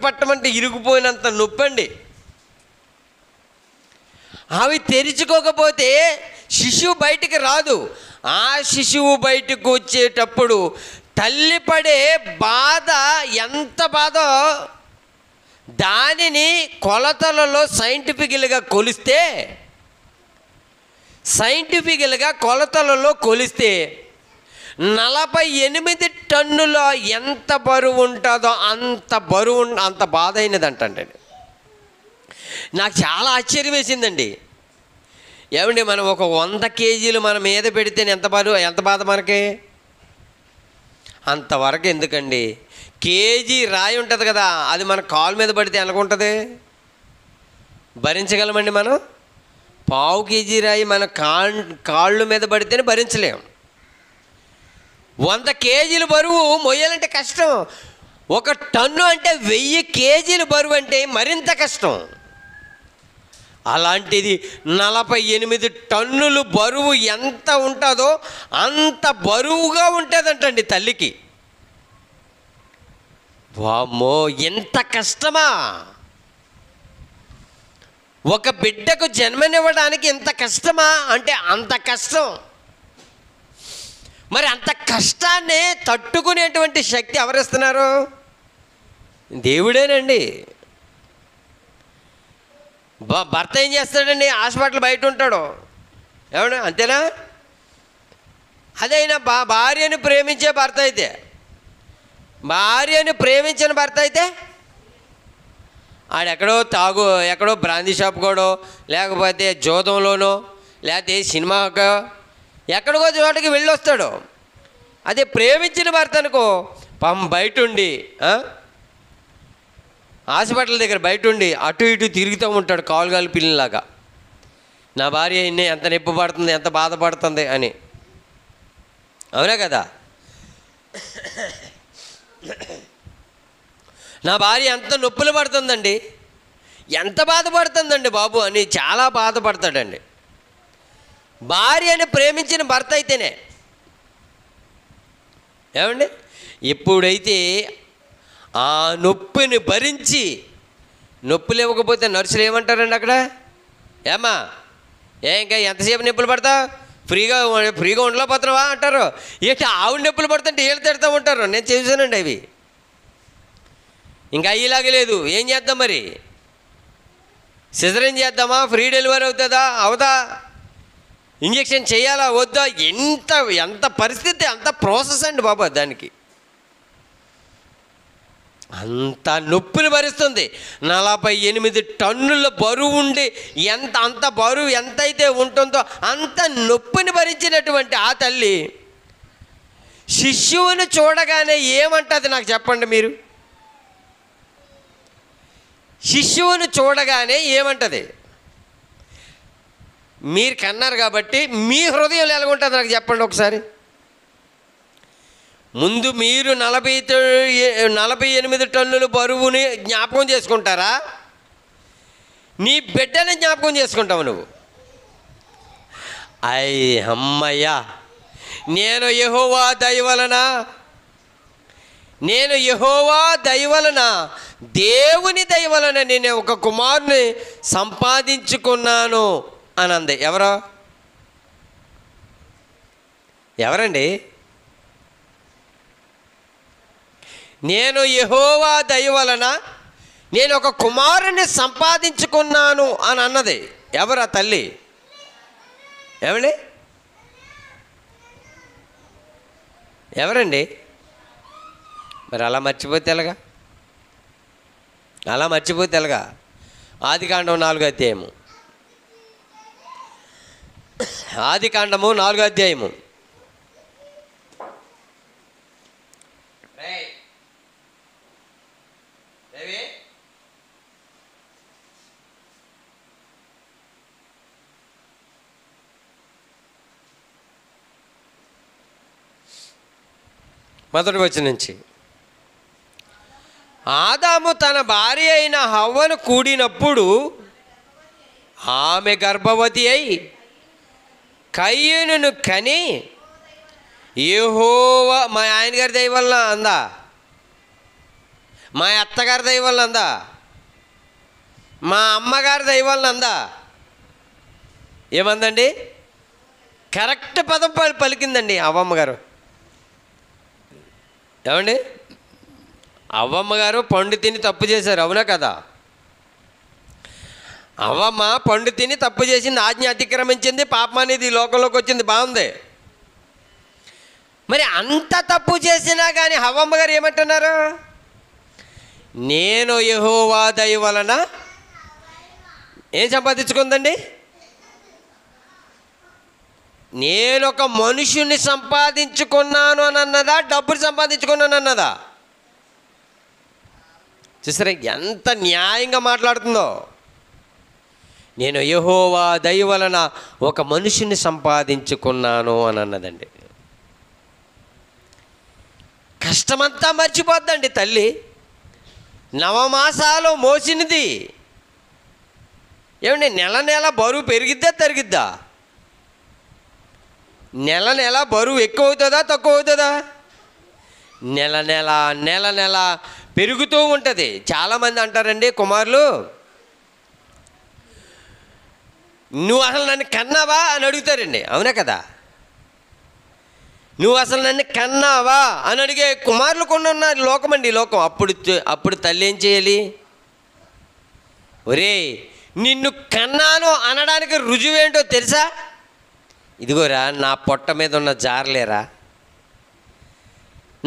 పట్టమంటే ఇరిగిపోయినంత నొప్పండి. అవి తెరుచుకోకపోతే శిశువు బయటికి రాదు. ఆ శిశువు బయటకు వచ్చేటప్పుడు తల్లి పడే బాధ ఎంత బాధో దానిని కొలతలలో సైంటిఫికల్గా కొలిస్తే 48 టన్నుల ఎంత బరువు ఉంటుందో అంత బాధ అయినదంటండి. నాకు చాలా ఆశ్చర్యం వేసిందండి. ఏమండి, మనం ఒక 100 కేజీలు మన మీద పెడితే ఎంత బాధ మనకి? అంతవరకు ఎందుకండి? కేజీ రాయి ఉంటుంది కదా, అది మన కాలు మీద పడితే ఎలాగుంటుంది? భరించగలమండి మనం? 1/2 కేజీ రాయి మన కాళ్ళు మీద పడితేనే భరించలేము. 100 కేజీలు బరువు మొయ్యాలంటే కష్టం. 1 టన్ను అంటే 1000 కేజీలు బరువు అంటే మరింత కష్టం. అలాంటిది 48 టన్నులు బరువు ఎంత ఉంటుందో అంత బరువుగా ఉంటుందంటండి తల్లికి. వామ్మో, ఎంత కష్టమా! ఒక బిడ్డకు జన్మనివ్వడానికి ఎంత కష్టమా అంటే అంత కష్టం. మరి అంత కష్టాన్ని తట్టుకునేటువంటి శక్తి ఎవరిస్తున్నారు? దేవుడేనండి. భర్త ఏం చేస్తాడండి? హాస్పిటల్ బయట ఉంటాడు, ఏమన్నా అంతేనా? అదైనా భార్యను ప్రేమించే భర్త అయితే, భార్యను ప్రేమించిన భర్త అయితే ఆడెక్కడో ఎక్కడో బ్రాందీ షాప్ కూడా, లేకపోతే జోదంలోనో, లేకపోతే సినిమాకో ఎక్కడికో చోటకి వెళ్ళొస్తాడు. అదే ప్రేమించిన భర్త అనుకో, బయట ఉండి హాస్పిటల్ దగ్గర బయట ఉండి అటు ఇటు తిరుగుతూ ఉంటాడు కాలుగాలు పిల్లలాగా. నా భార్య ఇన్ని ఎంత నొప్పి పడుతుంది, ఎంత బాధపడుతుంది అని. అవునా కదా? నా భార్య ఎంత నొప్పులు పడుతుందండి, ఎంత బాధపడుతుందండి బాబు అని చాలా బాధపడతాడండి. భార్యని ప్రేమించిన భర్త అయితేనే. ఏమండి? ఎప్పుడైతే ఆ నొప్పిని భరించి, నొప్పులు ఇవ్వకపోతే నర్సులు ఏమంటారండి అక్కడ? ఏమా ఇంకా ఎంతసేపు నొప్పులు పడతావు, ఫ్రీగా ఉండలేకపోతున్నావా అంటారు. ఏంటి ఆవిడ నొప్పులు పడుతుంటే వీళ్ళు తిడతా ఉంటారు. నేను చూసానండి అవి. ఇంకా అయ్యేలాగే లేదు. ఏం చేద్దాం మరి? సిజరేన్ చేద్దామా? ఫ్రీ డెలివరీ అవుతుందా? అవుదా? ఇంజెక్షన్ చేయాలా వద్దా? ఎంత పరిస్థితి, అంత ప్రాసెస్ అండి బాబా. దానికి అంత నొప్పిని భరిస్తుంది. 48 టన్నుల బరువు ఉండి అంత బరువు ఎంతైతే ఉంటుందో అంత నొప్పిని భరించినటువంటి ఆ తల్లి శిశువుని చూడగానే ఏమంటుంది నాకు చెప్పండి మీరు? శిశువుని చూడగానే ఏమంటుంది? మీరు కన్నారు కాబట్టి మీ హృదయం ఎలాగుంటుంది నాకు చెప్పండి ఒకసారి. ముందు మీరు 48 టన్నుల బరువుని జ్ఞాపకం చేసుకుంటారా? నీ బిడ్డని జ్ఞాపకం చేసుకుంటావు నువ్వు. అమ్మయ్యా, నేను యెహోవా దయ వలన దేవుని దయ వలన నేను ఒక కుమారుని సంపాదించుకున్నాను అని అంది. ఎవరండి? నేను యెహోవా దయ వలన నేను ఒక కుమారుని సంపాదించుకున్నాను అని అన్నది ఎవరు? ఆ తల్లి. ఏమండి? ఎవరండి? మరి అలా మర్చిపోతే ఎలాగా? ఆదికాండం 4వ అధ్యాయము. ఆదికాండము 4వ అధ్యాయము. మొదటి వచనం నుంచి. ఆదాము తన భార్య అయిన హవ్వను కూడినప్పుడు ఆమె గర్భవతి అయి కయ్యూనును కని యెహోవా మా ఆయనగారి దయ వలన అందా, మా అత్తగారి దయ వలన అందా, మా అమ్మగారి దయ వలన అందా? ఏమందండి? కరెక్ట్ పదం పలికిందండి అవ్వమ్మ గారు. ఏమండి? అవ్వమ్మ గారు పండు తిని తప్పు చేశారు, అవునా కదా? అవ్వమ్మ పండు తిని తప్పు చేసింది, ఆజ్ఞ అతిక్రమించింది, పాపం అనేది ఈ లోకంలోకి వచ్చింది, బాగుంది. మరి అంత తప్పు చేసినా కానీ అవ్వమ్మ గారు ఏమంటున్నారు? నేను యెహోవా దయ వలన ఏం సంపాదించుకుందండి? నేను ఒక మనుషుని సంపాదించుకున్నాను అని అన్నదా, డబ్బులు సంపాదించుకున్నాను అన్నదా? చూసారా ఎంత న్యాయంగా మాట్లాడుతుందో? నేను యెహోవా దయ వలన ఒక మనుషుని సంపాదించుకున్నాను అని అన్నదండి. కష్టమంతా మర్చిపోద్దండి తల్లి. 9 మాసాలు మోసినది, ఏమండి నెల నెల బరువు పెరిగిద్దా తరిగిద్దా? నెల నెల బరువు ఎక్కువ అవుతుందా తక్కువ అవుతుందా? నెల నెల నెల నెల పెరుగుతూ ఉంటుంది. చాలామంది అంటారండి కుమారులు, నువ్వు అసలు నన్ను కన్నావా అని అడుగుతారండి. అవునా కదా? నువ్వు అసలు నన్ను కన్నావా అని అడిగే కుమారులు కొన్ని ఉన్నారు. లోకం అండి, లోకం. అప్పుడు తల్లి ఏం చేయాలి? ఒరే, నిన్ను కన్నాను అనడానికి రుజువేంటో తెలుసా? ఇదిగోరా నా పొట్ట మీద ఉన్న జార్లేరా,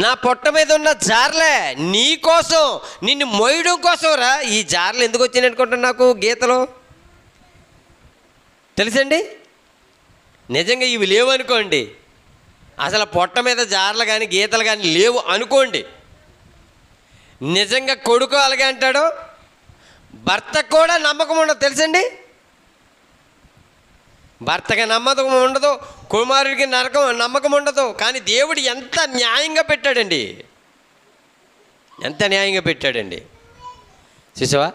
నా పొట్ట మీద ఉన్న జార్లే, నీ కోసం, నిన్ను మోయడం కోసం రా. ఈ జార్లు ఎందుకు వచ్చినాయి అనుకుంటున్నా నాకు గీతలు తెలుసండి. నిజంగా ఇవి లేవు అనుకోండి, అసలు పొట్ట మీద జార్లు కానీ గీతలు కానీ లేవు అనుకోండి, నిజంగా కొడుకు అలాగే అంటాడు, భర్తకు కూడా నమ్మకం ఉండదు తెలుసండి. భర్తకి నమ్మకం ఉండదు, కుమారుడికి నమ్మకం ఉండదు. కానీ దేవుడు ఎంత న్యాయంగా పెట్టాడండి, ఎంత న్యాయంగా పెట్టాడండి. చూసావా?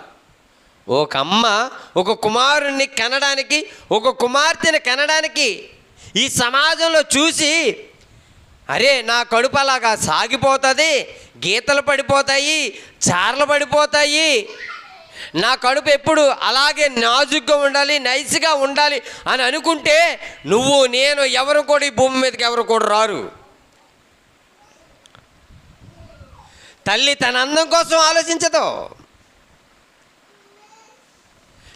ఒక అమ్మ ఒక కుమారుణ్ణి కనడానికి, ఒక కుమార్తెని కనడానికి ఈ సమాజంలో చూసి, అరే నా కడుపు అలాగా సాగిపోతుంది, గీతలు పడిపోతాయి, చార్లు పడిపోతాయి, నా కడుపు ఎప్పుడు అలాగే నాజుగ్గా ఉండాలి, నైస్గా ఉండాలి అని అనుకుంటే నువ్వు నేను ఎవరు కూడా ఈ భూమి మీదకి ఎవరు కూడా రారు. తల్లి తన అందం కోసం ఆలోచించదు,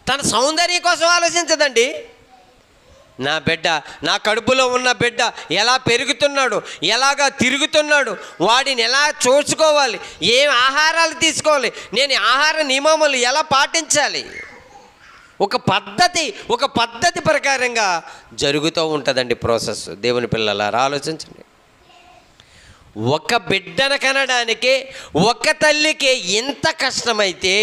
తన సౌందర్యం కోసం ఆలోచించదండి. నా బిడ్డ, నా కడుపులో ఉన్న బిడ్డ ఎలా పెరుగుతున్నాడు, ఎలాగా తిరుగుతున్నాడు, వాడిని ఎలా చూసుకోవాలి, ఏం ఆహారాలు తీసుకోవాలి, నేను ఆహార నియమములు ఎలా పాటించాలి, ఒక పద్ధతి ప్రకారంగా జరుగుతూ ఉంటుందండి ప్రాసెస్. దేవుని పిల్లలారా ఆలోచించండి. ఒక బిడ్డను కనడానికి ఒక తల్లికి ఎంత కష్టమైతే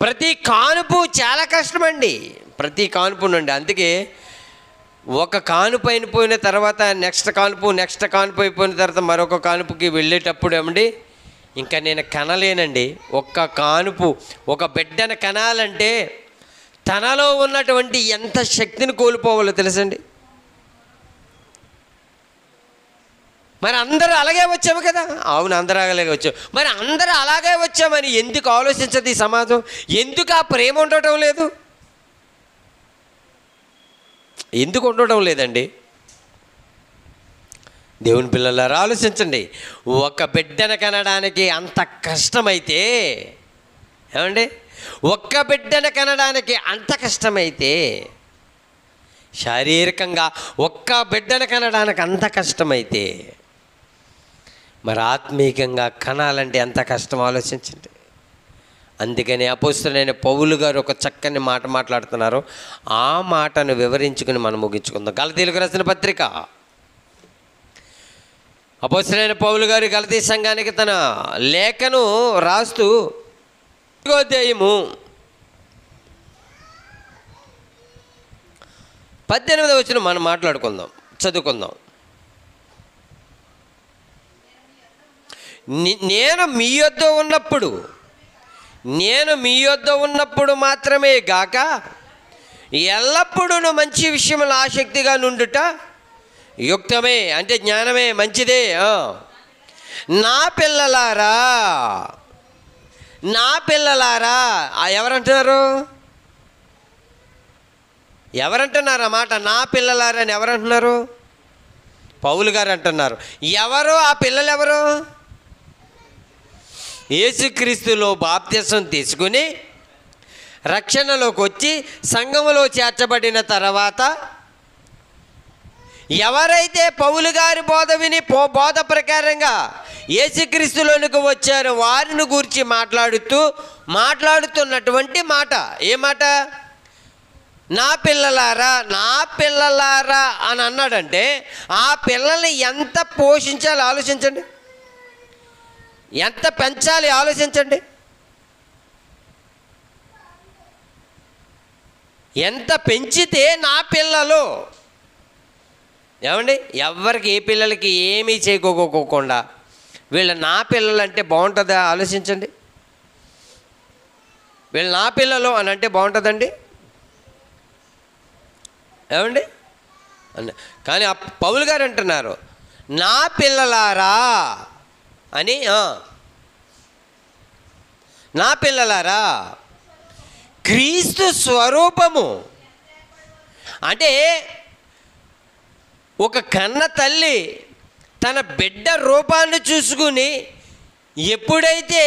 ప్రతి కానుపు చాలా కష్టమండి, ప్రతి కానుపు నుండి. అందుకే ఒక కానుపు అయిపోయిన తర్వాత నెక్స్ట్ కానుపు అయిపోయిన తర్వాత మరొక కానుపుకి వెళ్ళేటప్పుడు ఏమండి, ఇంకా నేను కనలేనండి. ఒక్క కానుపు ఒక బిడ్డను కనాలంటే తనలో ఉన్నటువంటి ఎంత శక్తిని కోల్పోవాలో తెలుసండి. మరి అందరూ అలాగే వచ్చాము కదా? అవును, అందరూ అలాగే వచ్చాము. మరి అందరూ అలాగే వచ్చామని ఎందుకు ఆలోచించదు ఈ సమాజం? ఎందుకు ఆ ప్రేమ ఉండటం లేదు? ఎందుకు ఉండటం లేదండి? దేవుని పిల్లలారా ఆలోచించండి. ఒక బిడ్డను కనడానికి అంత కష్టమైతే, ఏమండి, ఒక్క బిడ్డను కనడానికి అంత కష్టమైతే, శారీరకంగా ఒక్క బిడ్డను కనడానికి అంత కష్టమైతే, మరి ఆత్మీయంగా కనాలంటే ఎంత కష్టం ఆలోచించండి. అందుకని అపోస్తలుడైన పౌలు గారు ఒక చక్కని మాట మాట్లాడుతున్నారు. ఆ మాటను వివరించుకుని మనం ముగించుకుందాం. గలతీయులకు రాసిన పత్రిక, అపోస్తలుడైన పౌలు గారు గలతీ సంఘానికి తన లేఖను రాస్తూ 4వ అధ్యాయము 18వ వచనం మనం మాట్లాడుకుందాం, చదువుకుందాం. నేను మీ యొద్ద ఉన్నప్పుడు మాత్రమే గాక ఎల్లప్పుడూ మంచి విషయములు ఆసక్తిగా నుండుట యుక్తమే, అంటే జ్ఞానమే, మంచిదే. నా పిల్లలారా ఎవరంటున్నారు ఆ మాట? నా పిల్లలారా అని ఎవరంటున్నారు? పౌలు గారు అంటున్నారు. ఎవరు ఆ పిల్లలు? ఎవరు? యేసుక్రీస్తులో బాప్తిసం తీసుకుని రక్షణలోకి వచ్చి సంఘములో చేర్చబడిన తర్వాత ఎవరైతే పౌలు గారి బోధ విని బోధ ప్రకారంగా యేసుక్రీస్తులోనికి వచ్చారో వారిని గురించి మాట్లాడుతున్నటువంటి మాట. ఏ మాట? నా పిల్లలారా అని అన్నాడంటే ఆ పిల్లల్ని ఎంత పోషించాలి ఆలోచించండి, ఎంత పెంచాలి ఆలోచించండి. ఎంత పెంచితే నా పిల్లలు, ఏమండి, ఎవరికి ఏ పిల్లలకి ఏమీ చేయకోకుండా వీళ్ళ నా పిల్లలు అంటే బాగుంటుందా ఆలోచించండి. వీళ్ళు నా పిల్లలు అని అంటే బాగుంటుందండి, ఏమండి? కానీ పౌలు గారు అంటున్నారు నా పిల్లలారా అని. నా పిల్లలారా, క్రీస్తు స్వరూపము అంటే ఒక కన్న తల్లి తన బిడ్డ రూపాన్ని చూసుకుని ఎప్పుడైతే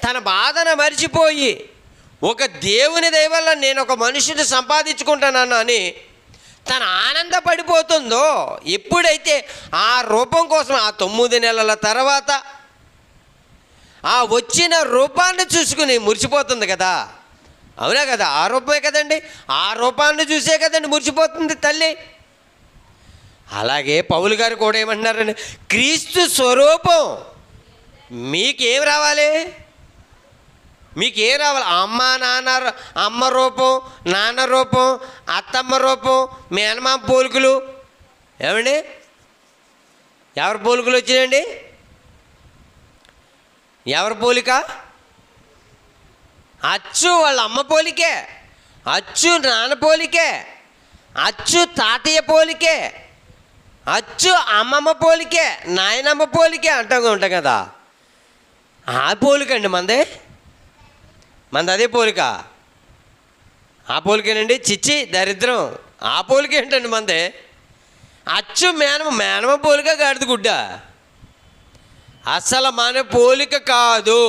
తన బాధను మర్చిపోయి ఒక దేవుని దయ వల్ల నేను ఒక మనిషిని సంపాదించుకుంటానని అని తన ఆనందపడిపోతుందో, ఎప్పుడైతే ఆ రూపం కోసం ఆ 9 నెలల తర్వాత ఆ వచ్చిన రూపాన్ని చూసుకుని మురిసిపోతుంది కదా, అవునా కదా? ఆ రూపమే కదండి, ఆ రూపాన్ని చూసే కదండి మురిసిపోతుంది తల్లి. అలాగే పౌలు గారు కూడా ఏమంటున్నారండి, క్రీస్తు స్వరూపం మీకేం రావాలి? మీకేం రావాలి? అమ్మ రూపం, నాన్న రూపం, అత్తమ్మ రూపం, మేనమామ పోలికలు. ఏమండి? ఎవరి పోలికలు వచ్చినాయండి? ఎవరి పోలిక? అచ్చు వాళ్ళ అమ్మ పోలికే, అచ్చు నాన్న పోలికే, అచ్చు తాతయ్య పోలికే, అచ్చు అమ్మమ్మ పోలికే, నాయనమ్మ పోలికే ఉంటాం కదా. ఆ పోలికండి మనది అదే పోలిక. ఆ పోలికేనండి? చిచ్చి దరిద్రం. ఆ పోలిక ఏంటండి మనది? అచ్చు మేనమ్మ పోలిక గాడిద గుడ్డ. అసలు మన పోలిక కాదు,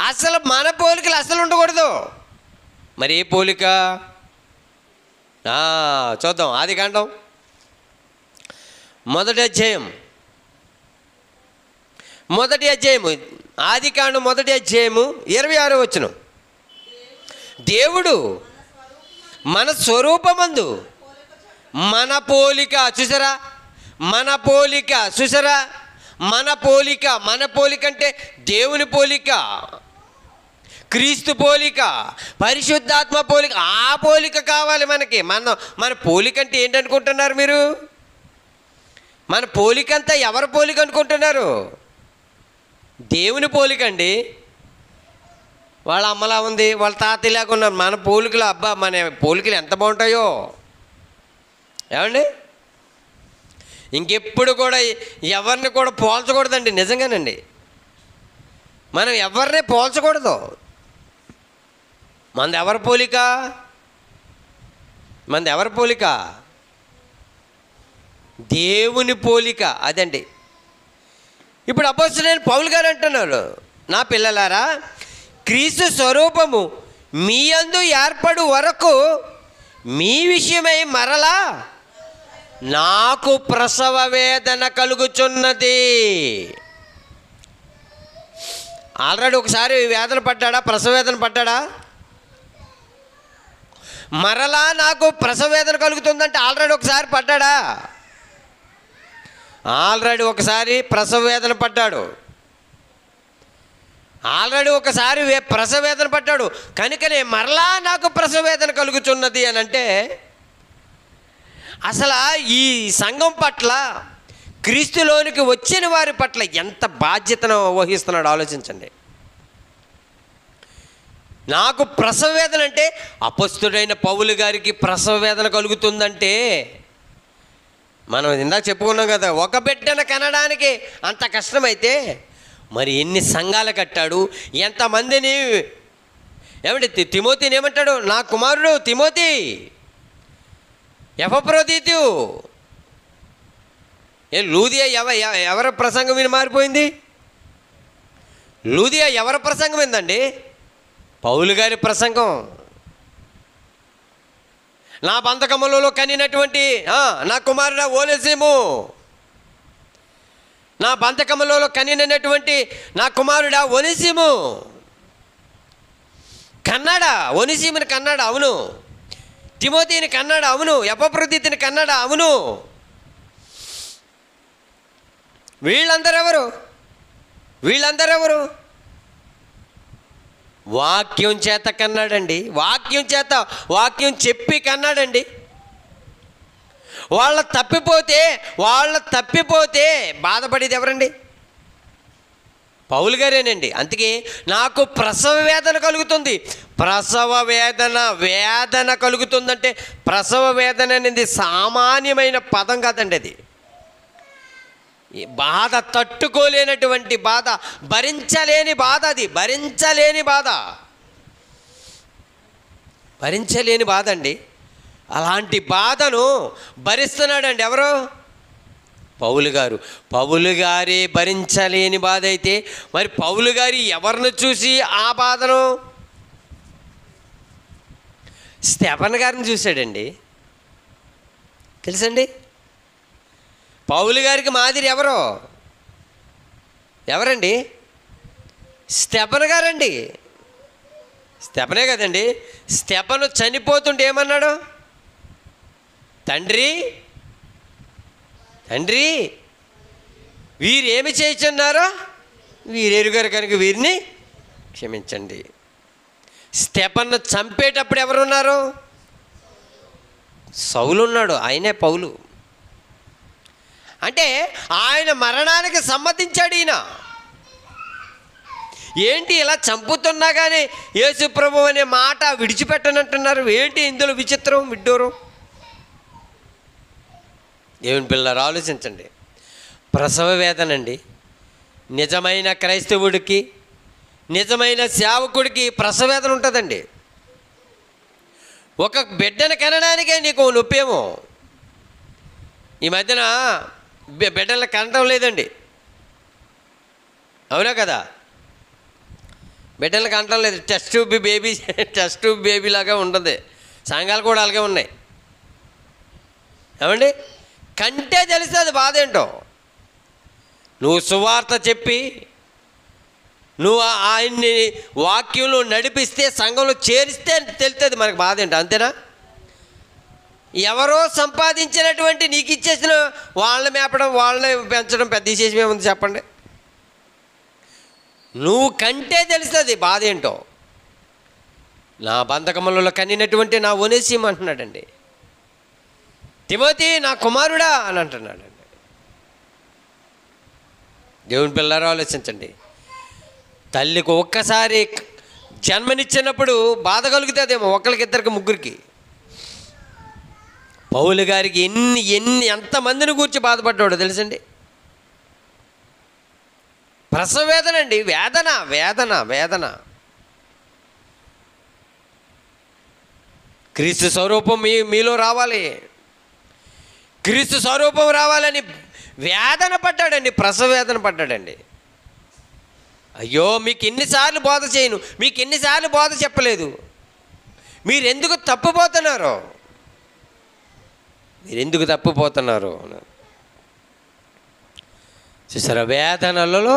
అసలు మన పోలికలు అసలు ఉండకూడదు. మరి ఏ పోలిక? చూద్దాం. ఆదికాండం 1వ అధ్యాయం, ఆదికాండం 1వ అధ్యాయము 26వ వచనం. దేవుడు మన స్వరూపమందు మన పోలిక, చూసారా? మన పోలిక, చూసారా? మన పోలిక అంటే దేవుని పోలిక, క్రీస్తు పోలిక, పరిశుద్ధాత్మ పోలిక. ఆ పోలిక కావాలి మనకి. మన పోలిక అంటే ఏంటనుకుంటున్నారు మీరు? మన పోలిక అంతా ఎవరి పోలిక అనుకుంటున్నారు? దేవుని పోలిక అండి. వాళ్ళ అమ్మలా ఉంది, వాళ్ళ తాతయ్యలాగా ఉన్నారు. మన పోలికలు, అబ్బా మన పోలికలు ఎంత బాగుంటాయో, ఏమండి? ఇంకెప్పుడు కూడా ఎవరిని కూడా పోల్చకూడదండి, నిజంగానండి. మనం ఎవరిని పోల్చకూడదు. మనది ఎవరి పోలిక? దేవుని పోలిక, అదండి. ఇప్పుడు అపోస్తలుడైన పౌలు గారు అంటున్నారు, నా పిల్లలారా, క్రీస్తు స్వరూపము మీ యందు ఏర్పడు వరకు మీ విషయమై మరలా నాకు ప్రసవ వేదన కలుగుచున్నది. ఆల్రెడీ ఒకసారి వేదన పడ్డాడా? ప్రసవ వేదన పడ్డాడా? మరలా నాకు ప్రసవ వేదన కలుగుతుందంటే ఆల్రెడీ ఒకసారి పడ్డాడా? ఆల్రెడీ ఒకసారి ప్రసవ వేదన పడ్డాడు. ప్రసవ వేదన పడ్డాడు. కనుకనే మరలా నాకు ప్రసవ వేదన కలుగుతున్నది అని అంటే, అసలు ఈ సంఘం పట్ల, క్రీస్తులోనికి వచ్చిన వారి పట్ల ఎంత బాధ్యతను వహిస్తున్నాడు ఆలోచించండి. నాకు ప్రసవ వేదన అంటే, అపొస్తలుడైన పౌలు గారికి ప్రసవ వేదన కలుగుతుందంటే, మనం ఇందాక చెప్పుకున్నాం కదా, ఒక బిడ్డను కనడానికి అంత కష్టమైతే మరి ఎన్ని సంఘాలు కట్టాడు, ఎంతమందిని. ఏమంటే తిమోతిని ఏమంటాడు? నా కుమారుడు తిమోతి, ఎపఫ్రోదితు. లూదియా ఎవరి ప్రసంగం విని మారిపోయింది? లూదియా ఎవరి ప్రసంగం ఏందండి? పౌలు గారి ప్రసంగం. నా బంధకములలో కనినటువంటి నా కుమారుడా ఓనేసిము, నా బంధకములలో కనినటువంటి నా కుమారుడా ఓనేసిము కన్నాడా? ఓనేసిముని కన్నాడా? అవును. తిమోతిని కన్నాడా? అవును. ఎపఫ్రోదితుని కన్నాడా? అవును. వీళ్ళందరూ ఎవరు? వాక్యం చేత కన్నాడండి. వాక్యం చెప్పి కన్నాడండి. వాళ్ళ తప్పిపోతే బాధపడేది ఎవరండి? పౌలు గారేనండి. అందుకే నాకు ప్రసవ వేదన కలుగుతుంది. ప్రసవ వేదన కలుగుతుందంటే ప్రసవ వేదన అనేది సామాన్యమైన పదం కాదండి. అది బాధ, తట్టుకోలేనటువంటి బాధ, భరించలేని బాధ. అది భరించలేని బాధ అండి. అలాంటి బాధను భరిస్తున్నాడండి ఎవరు? పౌలు గారు. పౌలు గారే భరించలేని బాధ అయితే మరి పౌలు గారి ఎవరిని చూసి ఆ బాధను? స్టెఫన్ గారిని చూశాడండి. తెలుసండి? పౌలు గారికి మాదిరి ఎవరండి? స్టెఫన్ గారండి. స్టెఫనే కదండి. స్టెఫను చనిపోతుంటే ఏమన్నాడు? తండ్రి వీరేమి చేయుచున్నారో వీరెరుగరు కనుక వీరిని క్షమించండి. స్టెఫన్ను చంపేటప్పుడు ఎవరున్నారు? సౌలు ఉన్నాడు. ఆయనే పౌలు. అంటే ఆయన మరణానికి సమ్మతించాడు ఈయన. ఏంటి ఇలా చంపుతున్నా కానీ యేసు ప్రభువు అనే మాట విడిచిపెట్టనంటున్నారు? ఏంటి ఇందులో విచిత్రం, విడ్డూరం? దేవుని పిల్లలు ఆలోచించండి. ప్రసవ వేదనండి. నిజమైన క్రైస్తవుడికి, నిజమైన సేవకుడికి ప్రసవ వేదన ఉంటుందండి. ఒక బిడ్డను కనడానికే నీకు నొప్పేమో. ఈ మధ్యన బిడ్డలు కనడం లేదండి. అవునా కదా? బిడ్డలు కనడం లేదు. టెస్ట్ ట్యూబ్ బేబీ లాగా ఉంటుంది. సంఘాలు కూడా అలాగే ఉన్నాయి. ఏమండి? కంటే తెలుస్తుంది బాధ ఏంటో. నువ్వు సువార్త చెప్పి నువ్వు ఆయన్ని వాక్యంలో నడిపిస్తే, సంఘంలో చేరిస్తే తెలుస్తుంది మనకు బాధ ఏంటో. అంతేనా? ఎవరో సంపాదించినటువంటి నీకు ఇచ్చేసిన వాళ్ళని మేపడం, వాళ్ళని పెంచడం పెద్ద విశేషం ఏముంది చెప్పండి? నువ్వు కంటే తెలుస్తుంది బాధ ఏంటో. నా బంధకములలో కనినటువంటి నా ఒనేసిము అంటున్నాడండి. తిమోతి నా కుమారుడా అని అంటున్నాడండి. దేవుని పిల్లలు ఆలోచించండి. తల్లికి ఒక్కసారి జన్మనిచ్చినప్పుడు బాధ కలుగుతుందేమో ఒకరికి, ఇద్దరికి, ముగ్గురికి. పౌలు గారికి ఎంతమందిని గూర్చి బాధపడ్డాడో తెలుసండి. ప్రసవ వేదన అండి. వేదన. క్రీస్తు స్వరూపం మీలో రావాలి, క్రీస్తు స్వరూపం రావాలని వేదన పడ్డాడండి. ప్రసవ వేదన పడ్డాడండి. అయ్యో, మీకు ఎన్నిసార్లు బోధ చేయను, మీకు ఎన్నిసార్లు బోధ చెప్పలేదు, మీరెందుకు తప్పిపోతున్నారు? చూసారా? వేదనలలో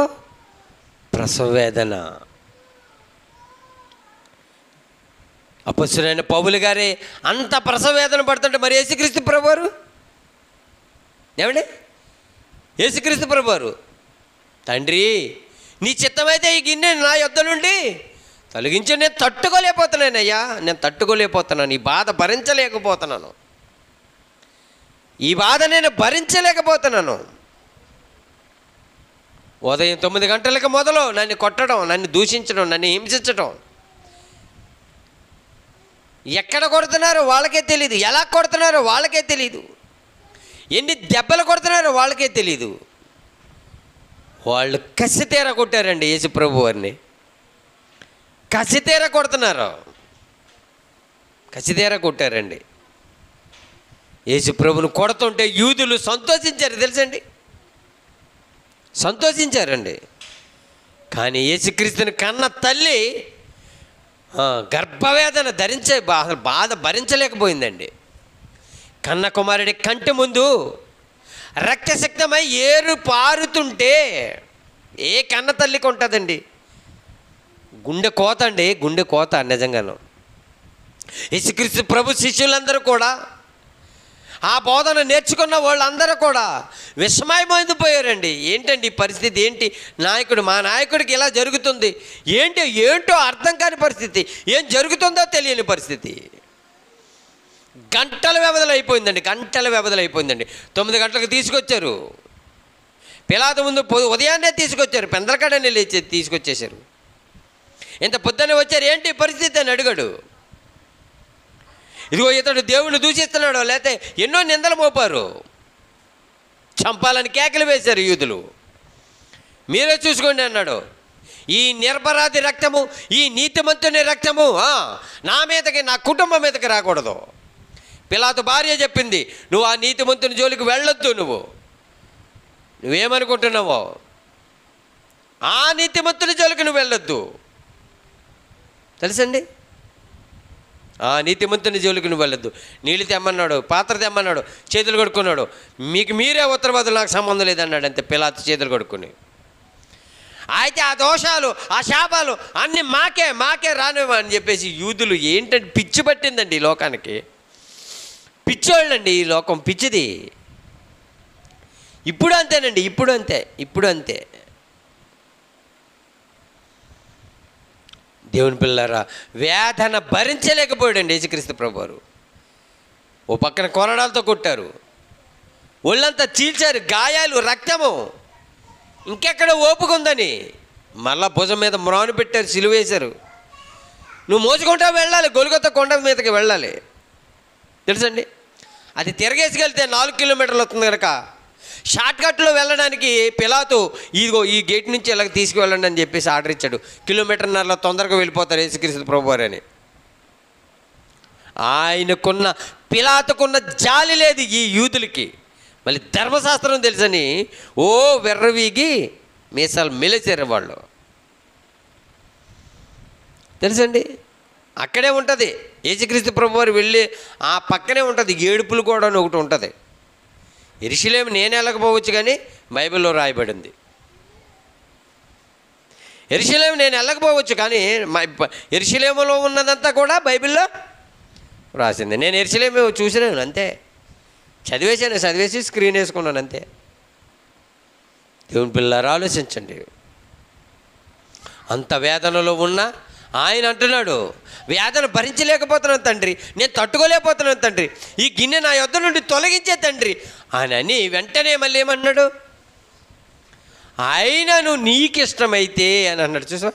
ప్రసవ వేదన. అపొస్తలుడైన పౌలు గారే అంత ప్రసవ వేదన పడుతుంటే మరి యేసుక్రీస్తు ప్రభువారు ఏమండి? యేసుక్రీస్తు ప్రభువారు, తండ్రి నీ చిత్తమైతే ఈ గిన్నె నా యొద్ద నుండి తొలగించి, నేను తట్టుకోలేకపోతున్నానయ్యా, ఈ బాధ భరించలేకపోతున్నాను, నేను భరించలేకపోతున్నాను. ఉదయం 9 గంటలకు మొదలు నన్ను కొట్టడం, నన్ను దూషించడం, నన్ను హింసించడం. ఎక్కడ కొడుతున్నారో వాళ్ళకే తెలియదు, ఎలా కొడుతున్నారో వాళ్ళకే తెలియదు, ఎన్ని దెబ్బలు కొడుతున్నారో వాళ్ళకే తెలియదు. వాళ్ళు కసితీర కొట్టారండి యేసుప్రభు వారిని. కసితీర కొట్టారండి. యేసుప్రభుని కొడుతుంటే యూదులు సంతోషించారు తెలుసండి, సంతోషించారండి. కానీ యేసుక్రీస్తుని కన్న తల్లి గర్భవేదన బాధ భరించలేకపోయిందండి. కన్న కుమారుడి కంటి ముందు రక్తసిక్తమై ఏరు పారుతుంటే ఏ కన్న తల్లికి ఉంటుందండి? గుండె కోత నిజంగాను. యేసుక్రీస్తు ప్రభు శిష్యులందరూ కూడా, ఆ బోధన నేర్చుకున్న వాళ్ళందరూ కూడా విస్మయమైపోయారండి. ఏంటండి పరిస్థితి? ఏంటి మా నాయకుడికి ఇలా జరుగుతుంది, ఏంటో అర్థం కాని పరిస్థితి, ఏం జరుగుతుందో తెలియని పరిస్థితి. గంటల వ్యవధిలో అయిపోయిందండి. 9 గంటలకు తీసుకొచ్చారు. పిలాతు ముందు ఉదయాన్నే తీసుకొచ్చారు, పెందలకాడని లేచి తీసుకొచ్చేశారు. ఇంత పొద్దున్నే వచ్చారు, ఏంటి పరిస్థితి అని అడిగాడు. ఇదిగో ఇతడు దేవుణ్ణి దూషిస్తున్నాడు, లేకపోతే ఎన్నో నిందలు మోపారు, చంపాలని కేకలు వేశారు యూదులు. మీరే చూసుకోండి అన్నాడు. ఈ నిరపరాధి రక్తము, ఈ నీతిమంతుని రక్తము నా మీదకి, నా కుటుంబం మీదకి రాకూడదు. పిలాతు భార్య చెప్పింది, నువ్వు ఆ నీతిమంతుని జోలికి వెళ్ళొద్దు, నువ్వేమనుకుంటున్నావో ఆ నీతిమంతుని జోలికి నువ్వు వెళ్ళొద్దు. తెలుసండి, ఆ నీతిమంతుని జోలికి నువ్వు వెళ్ళొద్దు. నీళ్ళు తెమ్మన్నాడు, పాత్ర తెమ్మన్నాడు, చేతులు కడుక్కున్నాడు. మీకు మీరే ఉత్తరవాదులు, నాకు సంబంధం లేదన్నాడు. అంతే, పిలాతు చేతులు కడుక్కుని. అయితే ఆ దోషాలు, ఆ శాపాలు అన్నీ మాకే రానివ్వ అని చెప్పేసి యూదులు, ఏంటంటే పిచ్చి పట్టిందండి ఈ లోకానికి. పిచ్చోళ్ళండి ఈ లోకం, పిచ్చిది. ఇప్పుడు అంతేనండి, ఇప్పుడు అంతే. దేవుని పిల్లరా, వేదన భరించలేకపోయాడండి యేసుక్రీస్తు ప్రభువారు. ఓ పక్కన కొరడాలతో కొట్టారు, ఒళ్ళంతా చీల్చారు, గాయాలు, రక్తము, ఇంకెక్కడ ఓపిక ఉందని మళ్ళా భుజం మీద మ్రాను పెట్టారు, సిలువేశారు. నువ్వు మోసుకుంటా వెళ్ళాలి, గొలుగొత్త కొండ మీదకి వెళ్ళాలి. తెలుసండి, అది తిరగేసుకెళ్తే 4 కిలోమీటర్లు వస్తుంది కనుక షార్ట్కట్లో వెళ్ళడానికి పిలాతు ఇదిగో ఈ గేట్ నుంచి ఇలాగ తీసుకువెళ్ళండి అని చెప్పేసి ఆర్డర్ ఇచ్చాడు. 1.5 కిలోమీటర్ల తొందరగా వెళ్ళిపోతారు యేసుక్రీస్తు ప్రభువారు అని. ఆయనకున్న, పిలాతుకున్న జాలి లేదు ఈ యూదులకి. మళ్ళీ ధర్మశాస్త్రం తెలుసని వెర్రవీగి మీసాలు మెలిసారు వాళ్ళు. తెలుసండి, అక్కడే ఉంటుంది యేసుక్రీస్తు ప్రభువారు వెళ్ళి ఆ పక్కనే ఉంటుంది ఏడుపులు కూడా అని ఒకటి ఉంటుంది. యెరూషలేము నేను వెళ్ళకపోవచ్చు కానీ బైబిల్లో రాయబడింది. యెరూషలేము నేను వెళ్ళకపోవచ్చు కానీ యెరూషలేములో ఉన్నదంతా కూడా బైబిల్లో రాసింది. నేను యెరూషలేము చూసినాను అంతే, చదివేసి స్క్రీన్ వేసుకున్నాను అంతే. దేవుని పిల్లలు ఆలోచించండి. అంత వేదనలో ఉన్న ఆయన అంటున్నాడు, వేదన భరించలేకపోతున్నాను తండ్రి, నేను తట్టుకోలేకపోతున్నాను తండ్రి, ఈ గిన్నె నా యొద్ద నుండి తొలగించే తండ్రి అని వెంటనే మళ్ళీ ఏమన్నాడు, ఆయనను నీకిష్టమైతే అని అన్నాడు. చూసా,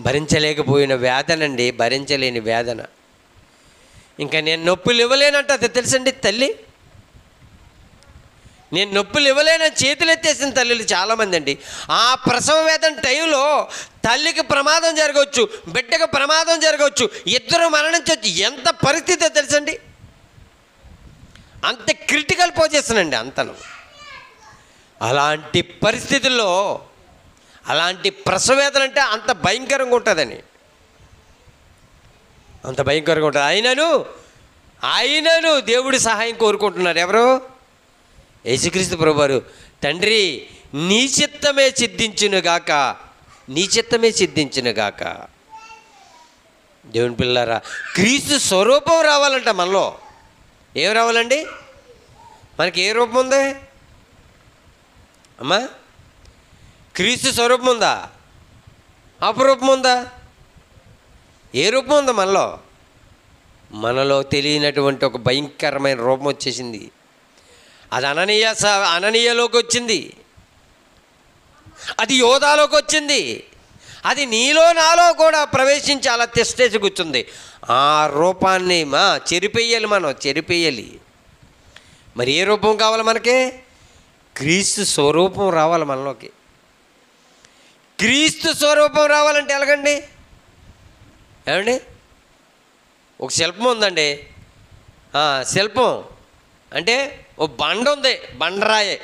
భరించలేకపోయిన వేదనండి, భరించలేని వేదన. ఇంకా నేను నొప్పులు ఇవ్వలేనంట, అది తెలుసండి తల్లి. నేను నొప్పులు ఇవ్వలేనని చేతులు ఎత్తేసిన తల్లులు చాలామంది అండి. ఆ ప్రసవ వేదన టైంలో తల్లికి ప్రమాదం జరగవచ్చు, బిడ్డకు ప్రమాదం జరగవచ్చు, ఇద్దరు మరణించవచ్చు. ఎంత పరిస్థితి తెలుసండి, అంత క్రిటికల్ పొజిషన్ అండి అంతను. అలాంటి పరిస్థితుల్లో అలాంటి ప్రసవేదన అంటే అంత భయంకరంగా ఉంటుందని, అంత భయంకరంగా ఉంటుంది. ఆయనను దేవుడి సహాయం కోరుకుంటున్నారు. ఎవరు? యేసుక్రీస్తు ప్రభువారు. తండ్రి నీ చిత్తమే సిద్ధించునుగాక, నీ చిత్తమే సిద్ధించునుగాక. దేవుని పిల్లారా, క్రీస్తు స్వరూపం రావాలంట మనలో. ఏం రావాలండి? మనకి ఏ రూపం ఉంది అమ్మా? క్రీస్తు స్వరూపం ఉందా? అపరూపం ఉందా? ఏ రూపం ఉందా మనలో? మనలో తెలియనటువంటి ఒక భయంకరమైన రూపం వచ్చేసింది. అది అననీయలోకి వచ్చింది, అది యోధాలోకి వచ్చింది, అది నీలో నాలో కూడా ప్రవేశించి అలా తెస్టేసి కూర్చుంది. ఆ రూపాన్ని చెరిపేయాలి. మరి ఏ రూపం కావాలి మనకి? క్రీస్తు స్వరూపం రావాలి మనలోకి. క్రీస్తు స్వరూపం రావాలంటే ఎలాగండి? ఏమండి, ఒక శిల్పం ఉందండి. శిల్పం అంటే ఓ బండ ఉంది, బండరాయి.